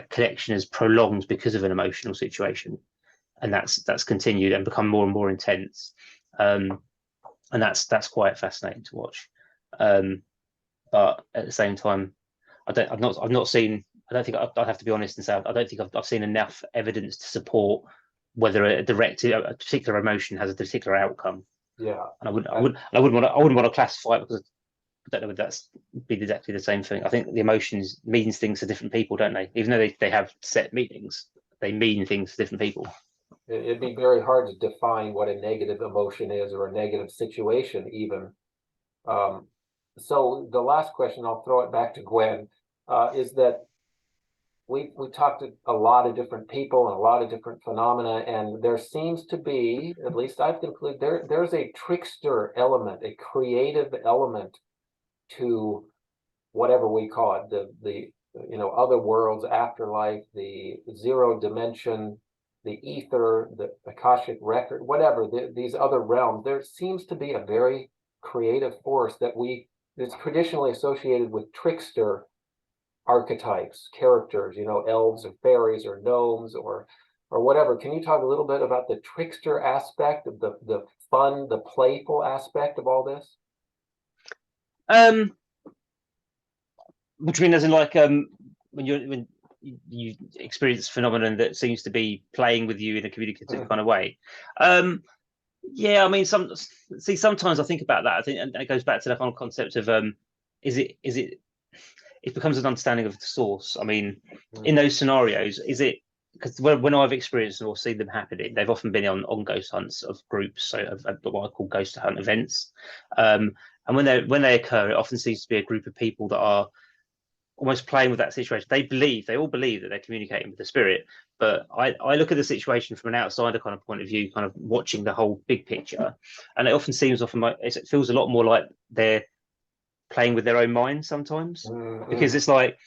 connection is prolonged because of an emotional situation, and that's continued and become more and more intense, and that's quite fascinating to watch. But at the same time, I've not seen. I don't think I'd have to be honest and say I don't think I've seen enough evidence to support whether a particular emotion has a particular outcome. Yeah, and I wouldn't want to classify it, because I don't know whether that's be exactly the same thing. I think the emotions means things to different people, don't they? Even though they have set meanings, they mean things to different people. it'd be very hard to define what a negative emotion is, or a negative situation even. So the last question, I'll throw it back to Gwen, is that we talked to a lot of different people and a lot of different phenomena, and there seems to be, at least I've concluded, there's a trickster element, a creative element to whatever we call it, the you know, other worlds, afterlife, the zero dimension, the ether, the Akashic record, whatever, these other realms. There seems to be a very creative force that's traditionally associated with trickster archetypes, characters, you know, elves or fairies or gnomes or whatever. Can you talk a little bit about the trickster aspect of the fun, the playful aspect of all this? Which mean as in like when you experience a phenomenon that seems to be playing with you in a communicative kind of way. Yeah, I mean, sometimes I think about that. I think, and it goes back to that kind of concept of it becomes an understanding of the source. I mean, in those scenarios, is it, because when I've experienced or seen them happening, they've often been on ghost hunts of groups, so of what I call ghost hunt events. And when they occur, it often seems to be a group of people that are almost playing with that situation. They all believe that they're communicating with the spirit, but I look at the situation from an outsider kind of point of view, kind of watching the whole big picture, and it often feels a lot more like they're playing with their own mind sometimes, because it's like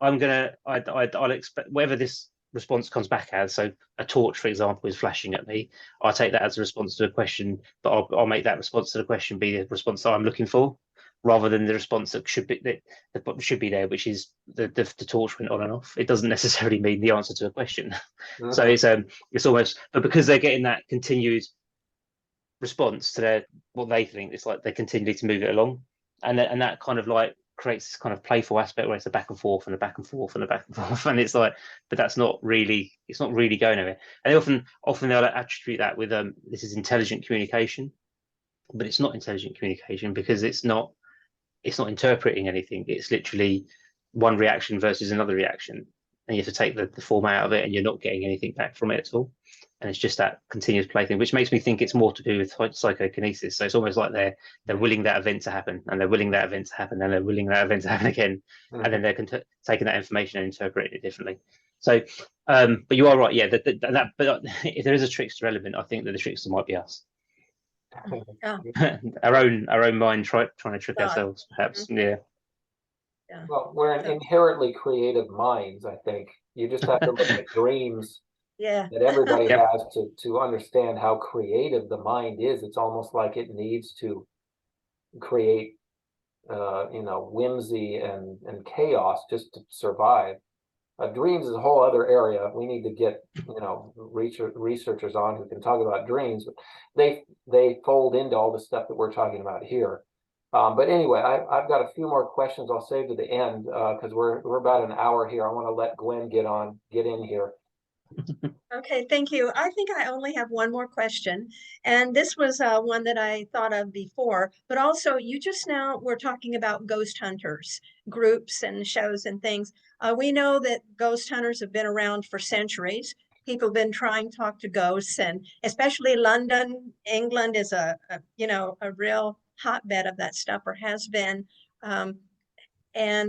I'll expect whatever this response comes back as. So a torch, for example, is flashing at me. I take that as a response to a question, but I'll make that response to the question be the response that I'm looking for, rather than the response that should be there, which is the torch went on and off. It doesn't necessarily mean the answer to a question. So it's almost, but because they're getting that continued response to what they think, it's like they continue to move it along, and that kind of like creates this kind of playful aspect where it's a back and forth and a back and forth and a back and forth, and it's like, but it's not really going anywhere. And often they'll attribute that with this is intelligent communication, but it's not intelligent communication, because it's not it's not interpreting anything. It's literally one reaction versus another reaction, and you have to take the format out of it, and you're not getting anything back from it at all. And it's just that continuous play thing, which makes me think it's more to do with psychokinesis. So it's almost like they're willing that event to happen, and they're willing that event to happen, and they're willing that event to happen again, and then they're taking that information and interpreting it differently. So, but you are right, yeah. But if there is a trickster element, I think that the trickster might be us. Yeah. our own mind trying to trick ourselves, perhaps. Yeah. Well, we're inherently creative minds, I think. You just have to look at dreams Yeah. that everybody has to understand how creative the mind is. It's almost like it needs to create whimsy and chaos just to survive. Dreams is a whole other area. We need to get researchers on who can talk about dreams, but they fold into all the stuff that we're talking about here. But anyway, I've got a few more questions I'll save to the end because we're about an hour here. I want to let Gwen get in here. Okay, thank you. I think I only have one more question, and this was one that I thought of before, but also you just now were talking about ghost hunters, groups and shows and things. We know that ghost hunters have been around for centuries. People have been trying to talk to ghosts, and especially London, England is a real hotbed of that stuff, or has been. But I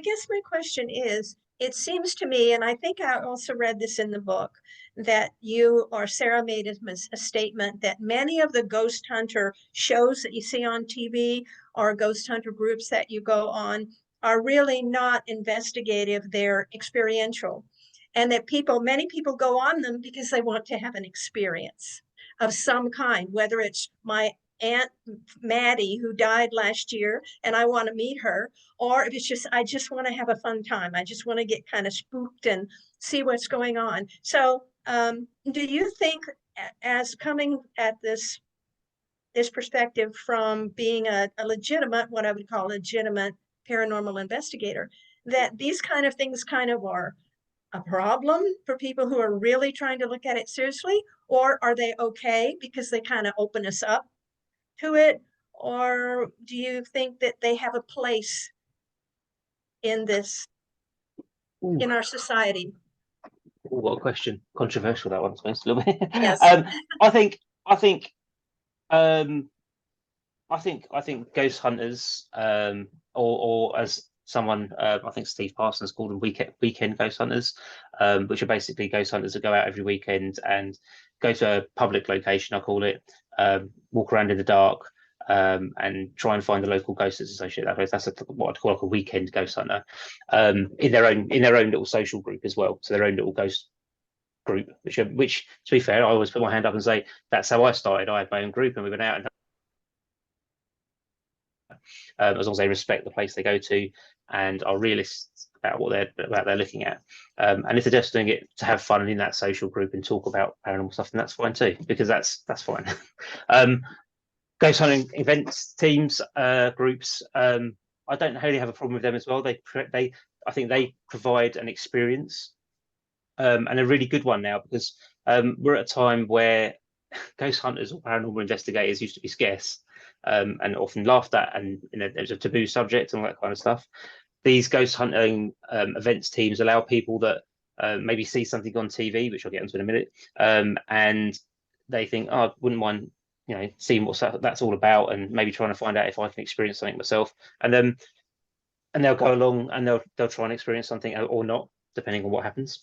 guess my question is, it seems to me, and I think I also read this in the book, that you or Sarah made a statement that many of the ghost hunter shows that you see on TV or ghost hunter groups that you go on are really not investigative, they're experiential. And that many people go on them because they want to have an experience of some kind, whether it's my Aunt Maddie who died last year and I want to meet her, or if it's just I just want to have a fun time. I just want to get kind of spooked and see what's going on. So do you think, as coming at this perspective from being a legitimate, what I would call a legitimate paranormal investigator, that these kind of things kind of are a problem for people who are really trying to look at it seriously, or are they okay because they kind of open us up to it? Or do you think that they have a place in this, in our society? What a question. Controversial, that one, I suppose, a little bit. Yes. I think ghost hunters, or as someone, I think Steve Parsons called them, weekend ghost hunters, which are basically ghost hunters that go out every weekend and go to a public location, I call it, walk around in the dark, and try and find the local ghosts that's associated with that place. That's what I'd call like a weekend ghost hunter, in their own little social group as well. So their own little ghost group, which to be fair, I always put my hand up and say that's how I started. I had my own group and we went out and as long as they respect the place they go to and are realists about what they're looking at, and if they're just doing it to have fun in that social group and talk about paranormal stuff, then that's fine too, because that's fine. Ghost hunting events, teams, groups, I don't really have a problem with them as well. I think they provide an experience, and a really good one now, because we're at a time where ghost hunters or paranormal investigators used to be scarce, and often laughed at, and there's a taboo subject and all that kind of stuff. These ghost hunting events teams allow people that maybe see something on TV, which I'll get into in a minute, and they think, oh, I wouldn't mind seeing what that's all about, and maybe trying to find out if I can experience something myself, and they'll go along and they'll try and experience something or not, depending on what happens.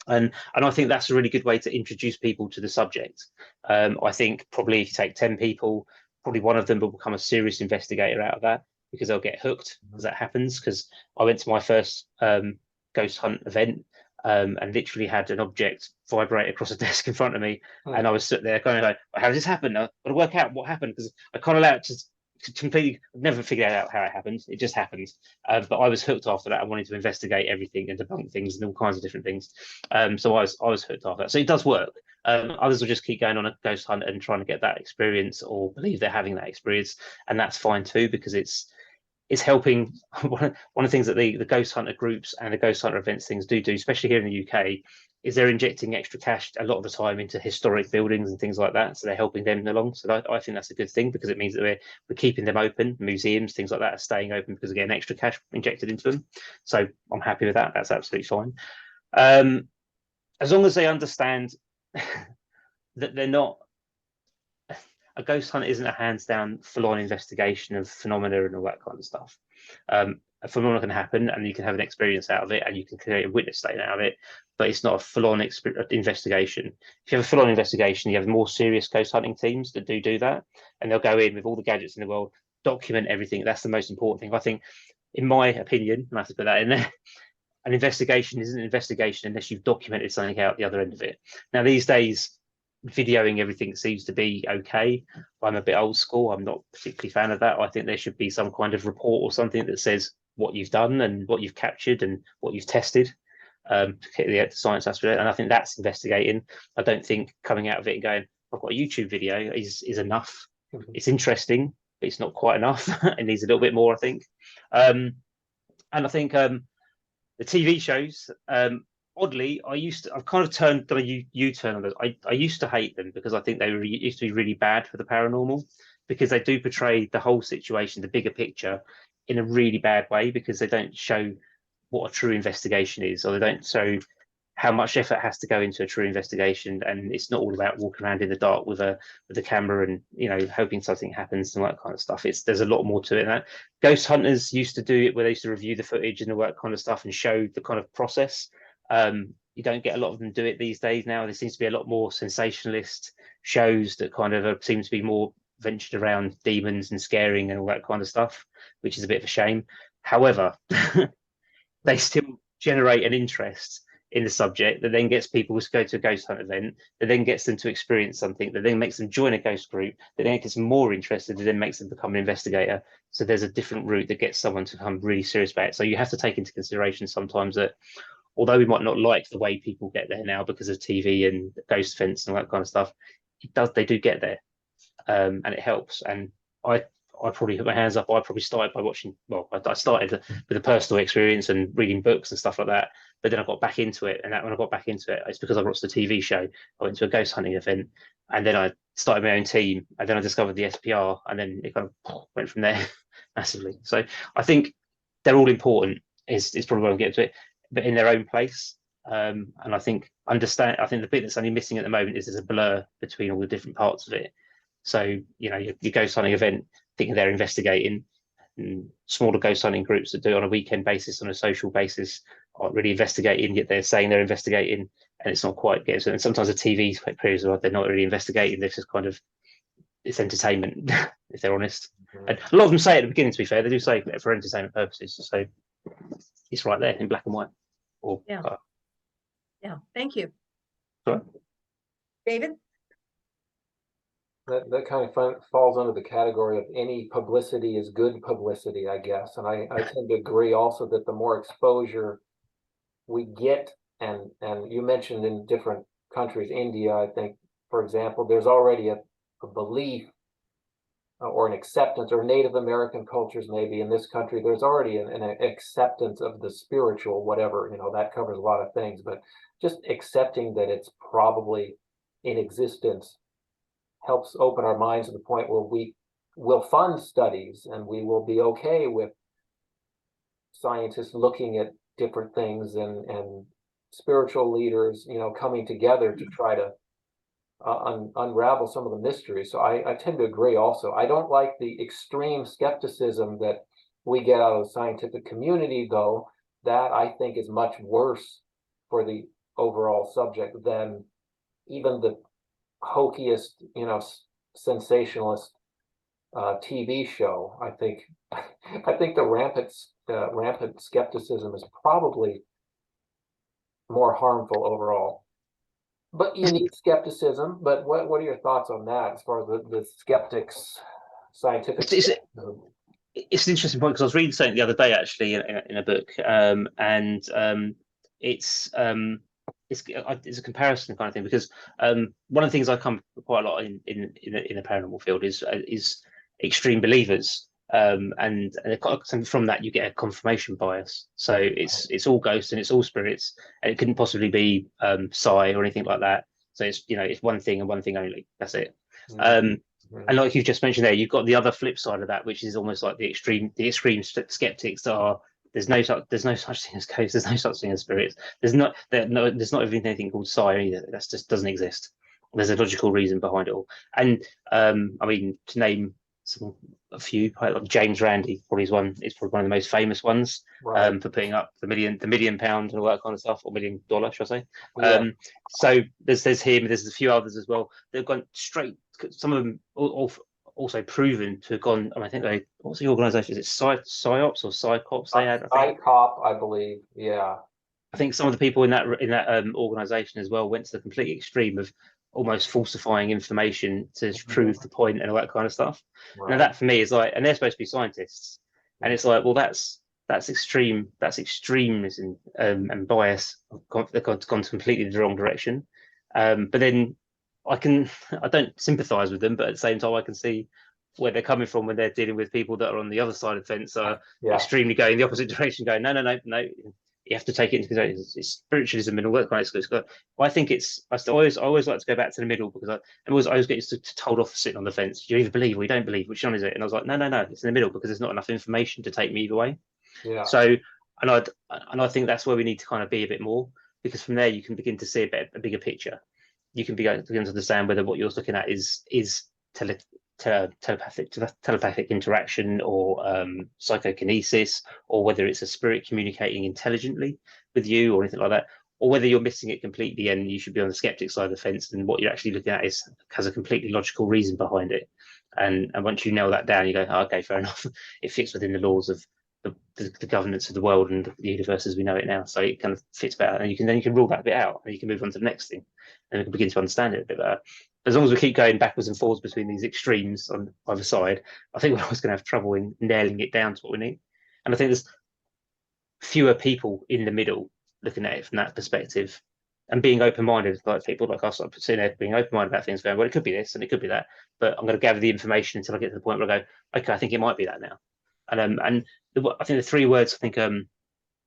And I think that's a really good way to introduce people to the subject. I think probably if you take 10 people, probably one of them will become a serious investigator out of that, because they'll get hooked as that happens. Because I went to my first ghost hunt event, and literally had an object vibrate across a desk in front of me, and I was sitting there kind of like, how did this happen? I've got to work out what happened, because I can't allow it to completely, never figured out how it happened. It just happened. But I was hooked after that. I wanted to investigate everything and debunk things and all kinds of different things. So I was hooked after that. So it does work. Others will just keep going on a ghost hunt and trying to get that experience or believe they're having that experience, and that's fine too, because it's it's helping. One of the things that the ghost hunter groups and the ghost hunter events things do, especially here in the UK, is they're injecting extra cash a lot of the time into historic buildings and things like that. So they're helping them along. So I think that's a good thing, because it means that we're keeping them open. Museums, things like that, are staying open because they're getting extra cash injected into them. So I'm happy with that. That's absolutely fine. As long as they understand that they're not, a ghost hunt isn't a hands down full-on investigation of phenomena and all that kind of stuff. A phenomenon can happen and you can have an experience out of it and you can create a witness statement out of it, but it's not a full-on investigation. If you have a full-on investigation, you have more serious ghost hunting teams that do that, and they'll go in with all the gadgets in the world, document everything. That's the most important thing, I think, in my opinion, and I have to put that in there. An investigation isn't an investigation unless you've documented something out the other end of it. Now, these days, videoing everything seems to be okay. I'm a bit old school. I'm not particularly a fan of that. I think there should be some kind of report or something that says what you've done and what you've captured and what you've tested, to get the science aspect. And I think that's investigating. I don't think coming out of it and going, I've got a YouTube video is enough. It's interesting, but it's not quite enough. It needs a little bit more, I think. And I think the TV shows, oddly, I've kind of done a U-turn on those. I used to hate them because I think they used to be really bad for the paranormal, because they do portray the whole situation, the bigger picture, in a really bad way, because they don't show what a true investigation is, or they don't show how much effort has to go into a true investigation, and it's not all about walking around in the dark with a camera and hoping something happens and all that kind of stuff. There's a lot more to it than that. Ghost hunters used to do it where they used to review the footage and all that kind of stuff and show the kind of process. You don't get a lot of them do it these days now. There seems to be a lot more sensationalist shows that kind of seem to be more ventured around demons and scaring and all that kind of stuff, which is a bit of a shame. However, they still generate an interest in the subject that then gets people to go to a ghost hunt event, that then gets them to experience something, that then makes them join a ghost group, that then gets them more interested, that then makes them become an investigator. So there's a different route that gets someone to become really serious about it. So you have to take into consideration sometimes that although we might not like the way people get there now because of TV and ghost fence and all that kind of stuff, they do get there, and it helps. And I probably put my hands up. I probably started by watching. Well, I started with a personal experience and reading books and stuff like that. But then I got back into it, and when I got back into it, it's because I watched the TV show. I went to a ghost hunting event, and then I started my own team, and then I discovered the SPR, and then it kind of went from there massively. So I think they're all important. Is probably where I'm getting to it, but in their own place. And I think the bit that's only missing at the moment is there's a blur between all the different parts of it. So your ghost hunting event, thinking they're investigating, and smaller ghost hunting groups that do it on a weekend basis, on a social basis, aren't really investigating, yet they're saying they're investigating, and it's not quite getting so. And sometimes the TV periods are they're not really investigating, this is kind of, it's entertainment, if they're honest. And a lot of them say at the beginning, to be fair, they do say for entertainment purposes. So it's right there in black and white. Or, yeah, thank you. Sorry? David? That kind of falls under the category of any publicity is good publicity, I guess. And I tend to agree also that the more exposure we get, and you mentioned in different countries, India, I think, for example, there's already a belief or an acceptance, or Native American cultures maybe in this country, there's already an acceptance of the spiritual, whatever, that covers a lot of things, but just accepting that it's probably in existence helps open our minds to the point where we will fund studies, and we will be okay with scientists looking at different things, and spiritual leaders, coming together to try to unravel some of the mysteries. So I tend to agree also. I don't like the extreme skepticism that we get out of the scientific community, though. That I think is much worse for the overall subject than even the hokiest, sensationalist TV show. I think the rampant skepticism is probably more harmful overall. But you need skepticism. But what are your thoughts on that as far as the skeptics, scientific? It's an interesting point, because I was reading something the other day actually in a book, and it's a comparison kind of thing, because one of the things I come quite a lot in the paranormal field is extreme believers, and from that you get a confirmation bias. So it's all ghosts and it's all spirits, and it couldn't possibly be psi or anything like that. So it's it's one thing and one thing only. That's it. And like you've just mentioned there, you've got the other flip side of that, which is almost like the extreme skeptics that are there's no such thing as ghosts, there's no such thing as spirits. There's not even anything called psi either. That just doesn't exist. There's a logical reason behind it all. And I mean, to name a few, like James Randi, probably is probably one of the most famous ones, right. for putting up the £1 million and all that kind of stuff, or $1 million, should I say? Yeah. So there's him. There's a few others as well. They've gone straight. Some of them also proven to have gone. I think what's the organisation? Is it PsyOps or Psycops? They had. Psycop, I believe. Yeah. I think some of the people in that organisation as well went to the complete extreme of almost falsifying information to prove the point and all that kind of stuff. Right. Now that for me is like, and they're supposed to be scientists, and it's like, well, that's extreme. That's extremism and bias. They've gone completely the wrong direction. But then I don't sympathise with them, but at the same time, I can see where they're coming from when they're dealing with people that are on the other side of the fence, are extremely going the opposite direction, going, no. You have to take it into consideration. It's spiritualism and all that kind of stuff. I think I always like to go back to the middle, because I always get used to told off for sitting on the fence. Do you either believe or you don't believe? Which one is it? And I was like, no, it's in the middle, because there's not enough information to take me either way. Yeah. So, and I think that's where we need to kind of be a bit more, because from there you can begin to see a bigger picture. You can begin to understand whether what you're looking at is telepathic interaction, or psychokinesis, or whether it's a spirit communicating intelligently with you or anything like that, or whether you're missing it completely and you should be on the skeptic side of the fence, and what you're actually looking at has a completely logical reason behind it. And once you nail that down, you go, oh, okay, fair enough. It fits within the laws of the governance of the world and the universe as we know it now. So it kind of fits better, and you can rule that bit out, and you can move on to the next thing, and we can begin to understand it a bit better. As long as we keep going backwards and forwards between these extremes on either side, I think we're always going to have trouble in nailing it down to what we need. And I think there's fewer people in the middle looking at it from that perspective, and being open-minded, like people like us, like sitting there being open-minded about things, going, well, it could be this and it could be that, but I'm going to gather the information until I get to the point where I go, okay, I think it might be that now. And I think the 3 words, I think sort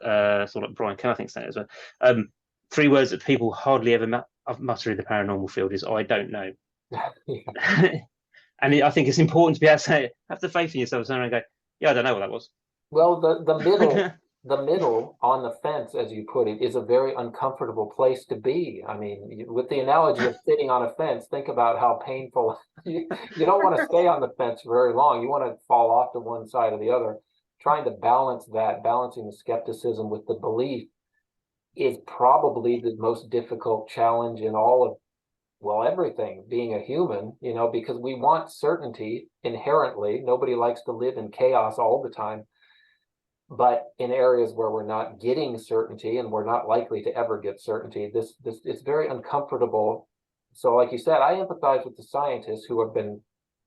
of like Brian Kerr, I think, saying it as well. 3 words that people hardly ever mutter in the paranormal field is, I don't know. And I think it's important to be able to say, have the faith in yourself and go, yeah, I don't know what that was. Well, the middle on the fence, as you put it, is a very uncomfortable place to be. I mean, with the analogy of sitting on a fence, think about how painful. You don't want to stay on the fence for very long. You want to fall off to one side or the other. Trying to balance that, balancing the skepticism with the belief, is probably the most difficult challenge in all of, well, everything, being a human, because we want certainty inherently. Nobody likes to live in chaos all the time. But in areas where we're not getting certainty, and we're not likely to ever get certainty, this it's very uncomfortable. So like you said, I empathize with the scientists who have been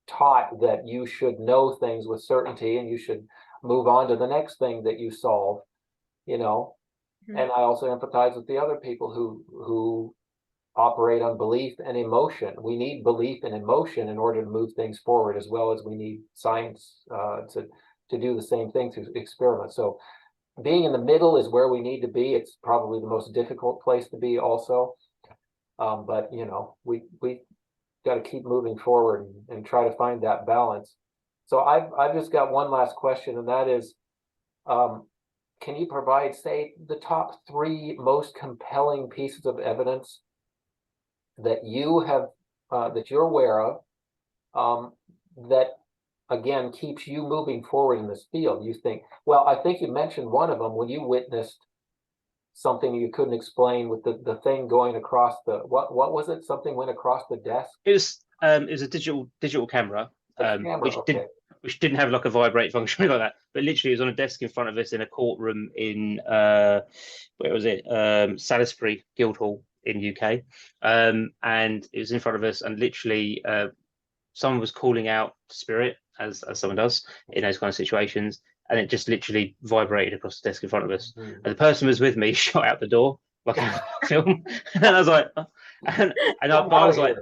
taught that you should know things with certainty and you should move on to the next thing that you solve, And I also empathize with the other people who operate on belief and emotion. We need belief and emotion in order to move things forward, as well as we need science to do the same thing through experiments. So being in the middle is where we need to be. It's probably the most difficult place to be also. But we got to keep moving forward and try to find that balance. So I've just got one last question, and that is, can you provide, say, the top 3 most compelling pieces of evidence that you have, that you're aware of, that again keeps you moving forward in this field? You think, well, I think you mentioned one of them when you witnessed something you couldn't explain with the thing going across the, what was it? Something went across the desk? It was a digital camera, which didn't have like a vibrate function like that, but literally it was on a desk in front of us in a courtroom in where was it? Salisbury Guildhall in UK, and it was in front of us, and literally someone was calling out spirit, as someone does in those kind of situations, and it just literally vibrated across the desk in front of us. And the person was with me shot out the door like a film, and I was like, I was like,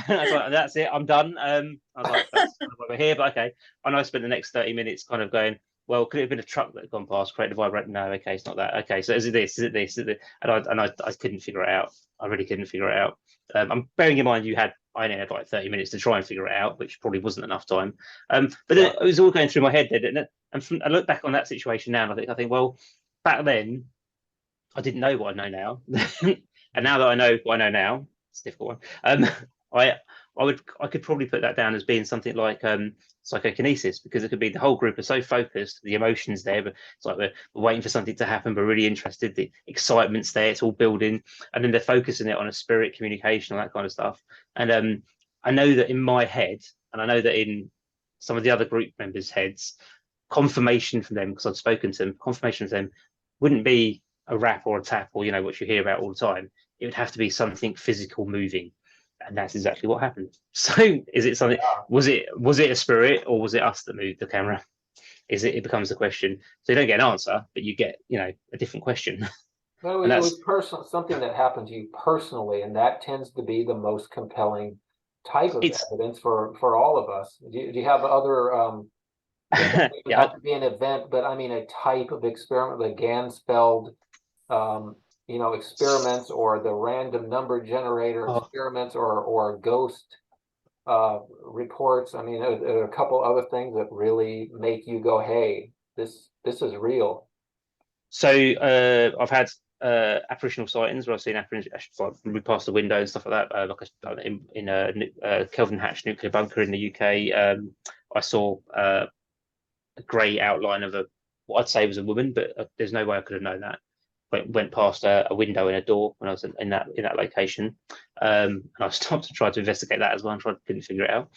I was like, that's it, I'm done. I was like, that's kind of why we're here, but okay. And I spent the next 30 minutes kind of going, well, could it have been a truck that had gone past, created a vibrator? No, okay, it's not that. Okay, so is it this? Is it this? Is it this? And I couldn't figure it out. I really couldn't figure it out. I'm bearing in mind I only had like 30 minutes to try and figure it out, which probably wasn't enough time. But then it was all going through my head, didn't it? And I look back on that situation now, and I think, well, back then I didn't know what I know now, and now that I know what I know now, it's a difficult one. I could probably put that down as being something like psychokinesis, because it could be the whole group are so focused, the emotions there, but it's like we're waiting for something to happen, we're really interested, the excitement's there, it's all building, and then they're focusing it on a spirit communication, all that kind of stuff. And I know that in my head, and I know that in some of the other group members' heads, confirmation from them, because I've spoken to them, confirmation from them wouldn't be a rap or a tap or what you hear about all the time. It would have to be something physical moving, and that's exactly what happened. So is it something, was it a spirit, or was it us that moved the camera? It becomes a question. So you don't get an answer, but you get a different question. No, it was personal, something that happened to you personally, and that tends to be the most compelling type of evidence for all of us. Do you have other it doesn't have to be an event, but I mean a type of experiment, the Gansfeld experiments, or the random number generator experiments, or ghost reports. I mean, there are a couple other things that really make you go, hey, this is real. So I've had apparitional sightings where I've seen apparitions like past the window and stuff like that. Like in a Kelvin Hatch nuclear bunker in the UK, I saw a grey outline of what I'd say was a woman, but there's no way I could have known that. Went past a window in a door when I was in that location, and I stopped to try to investigate that as well, and couldn't figure it out.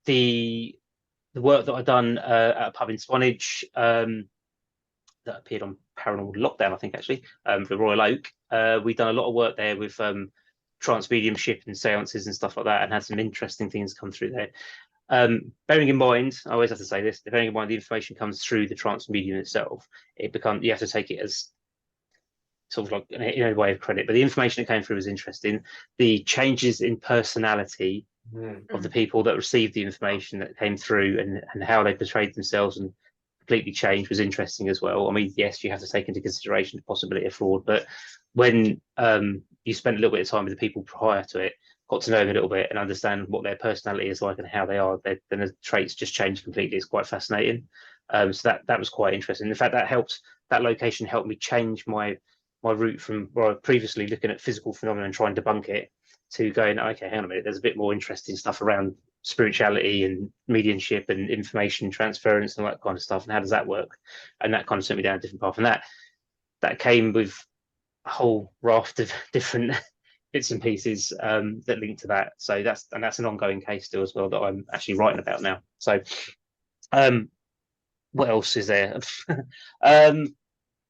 The work that I've done at a pub in Swanage, that appeared on Paranormal Lockdown, I think, actually, for Royal Oak. We've done a lot of work there with trance mediumship and seances and stuff like that, and had some interesting things come through there. Bearing in mind, I always have to say this, bearing in mind the information comes through the trance medium itself, you have to take it as sort of like in a way of credit, but the information that came through was interesting. The changes in personality of the people that received the information that came through, and how they portrayed themselves and completely changed, was interesting as well. I mean, yes, you have to take into consideration the possibility of fraud, but when you spend a little bit of time with the people prior to it, got to know them a little bit and understand what their personality is like and how they are, then the traits just change completely. It's quite fascinating. So that was quite interesting. In fact, that location helped me change my route from where I was previously looking at physical phenomena and trying to debunk it, to going, okay, hang on a minute, there's a bit more interesting stuff around spirituality and mediumship and information transference and all that kind of stuff, and how does that work? And that kind of sent me down a different path, and that came with a whole raft of different bits and pieces that link to that. So that's an ongoing case still as well that I'm actually writing about now. So what else is there?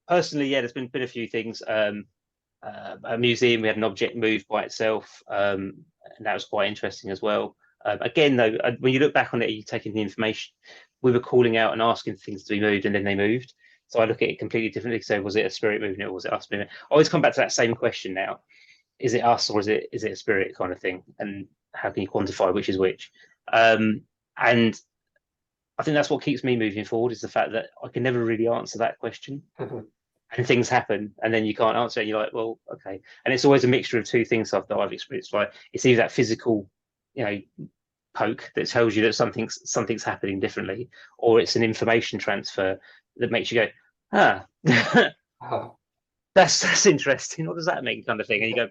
Personally, yeah, there's been a few things. A museum, we had an object move by itself, and that was quite interesting as well. Again, though, when you look back on it, you're taking the information. We were calling out and asking things to be moved, and then they moved. So I look at it completely differently. So was it a spirit moving it, or was it us moving it? I always come back to that same question now. Is it us, or is it a spirit kind of thing? And how can you quantify which is which? And I think that's what keeps me moving forward, is the fact that I can never really answer that question. And things happen, and then you can't answer it. And you're like, well, okay. And it's always a mixture of two things that I've experienced. Like, it's either that physical, poke that tells you that something's happening differently, or it's an information transfer that makes you go, that's interesting. What does that mean, kind of thing? And you go,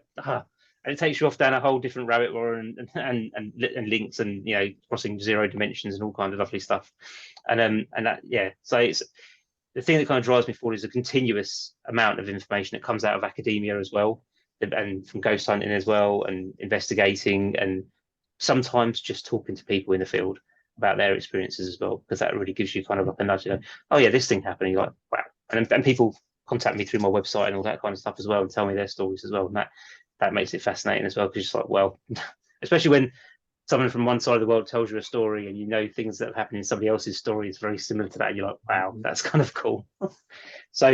and it takes you off down a whole different rabbit hole and links and crossing zero dimensions and all kind of lovely stuff. And that, yeah. So it's the thing that kind of drives me forward is a continuous amount of information that comes out of academia as well, and from ghost hunting as well, and investigating, and sometimes just talking to people in the field about their experiences as well, because that really gives you kind of like a nudge. Oh yeah, this thing happened. You're like, wow. And people contact me through my website and all that kind of stuff as well, and tell me their stories as well, and that makes it fascinating as well, because it's like, well, especially when someone from one side of the world tells you a story and things that have happened in somebody else's story is very similar to that, and you're like, wow, that's kind of cool. so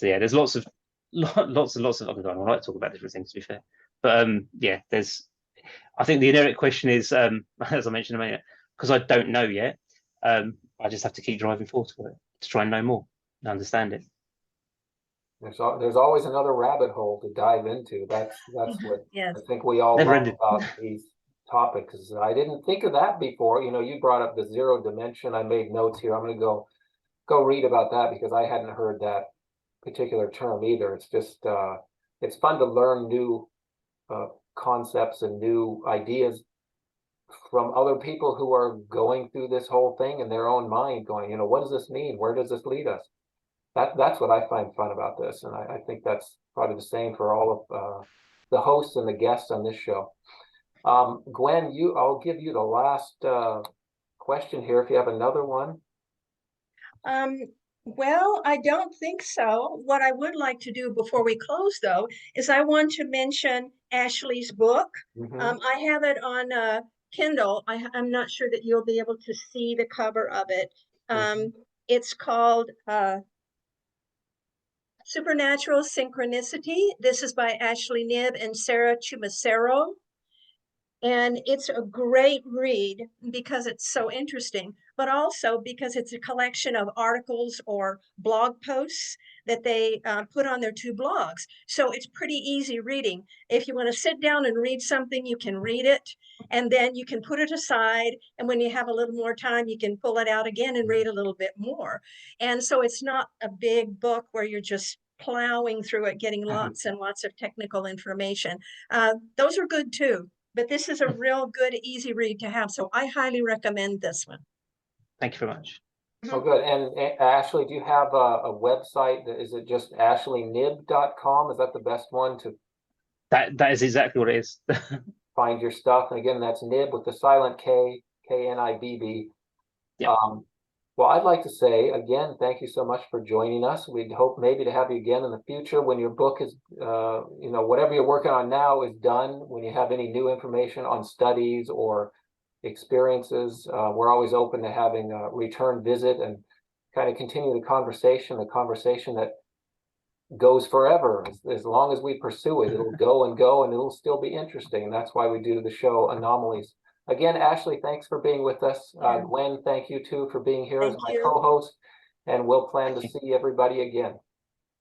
yeah, there's lots and lots of I like to talk about different things, to be fair. But yeah, I think the inherent question is, as I mentioned a minute, because I don't know yet, I just have to keep driving forward for it to try and know more and understand it. There's always another rabbit hole to dive into. That's what Yes. I think we all Never love ending. about these topics. I didn't think of that before. You know, you brought up the zero dimension. I made notes here. I'm going to go read about that because I hadn't heard that particular term either. It's just it's fun to learn new concepts and new ideas from other people who are going through this whole thing in their own mind, going, you know, what does this mean? Where does this lead us? That's what I find fun about this, and I think that's probably the same for all of the hosts and the guests on this show. Gwen, I'll give you the last question here if you have another one. Well, I don't think so. What I would like to do before we close, though, is I want to mention Ashley's book. I have it on Kindle. I'm not sure that you'll be able to see the cover of it. It's called Supernatural Synchronicity. This is by Ashley Knibb and Sarah Chumacero. And it's a great read because it's so interesting, but also because it's a collection of articles or blog posts that they put on their 2 blogs. So it's pretty easy reading. If you want to sit down and read something, you can read it, and then you can put it aside. And when you have a little more time, you can pull it out again and read a little bit more. And so it's not a big book where you're just plowing through it, getting lots and lots of technical information. Those are good too. But this is a real good, easy read to have. So I highly recommend this one. Thank you very much. Oh, good. And Ashley, do you have a website? Is it just ashleyknibb.com? Is that the best one to That is exactly what it is. find your stuff? And again, that's Knibb with the silent K, Knibb. Yeah. Well, I'd like to say again, thank you so much for joining us. We'd hope maybe to have you again in the future when your book is, you know, whatever you're working on now is done. When you have any new information on studies or experiences, we're always open to having a return visit and kind of continue the conversation that goes forever. As long as we pursue it, it'll go and go, and it'll still be interesting. And that's why we do the show Anomalies. Again, Ashley, thanks for being with us. Gwen, thank you too for being here as my co-host, and we'll plan to see everybody again.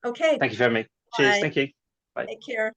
Okay. Thank you for having me. Cheers. Bye. Thank you. Bye. Take care.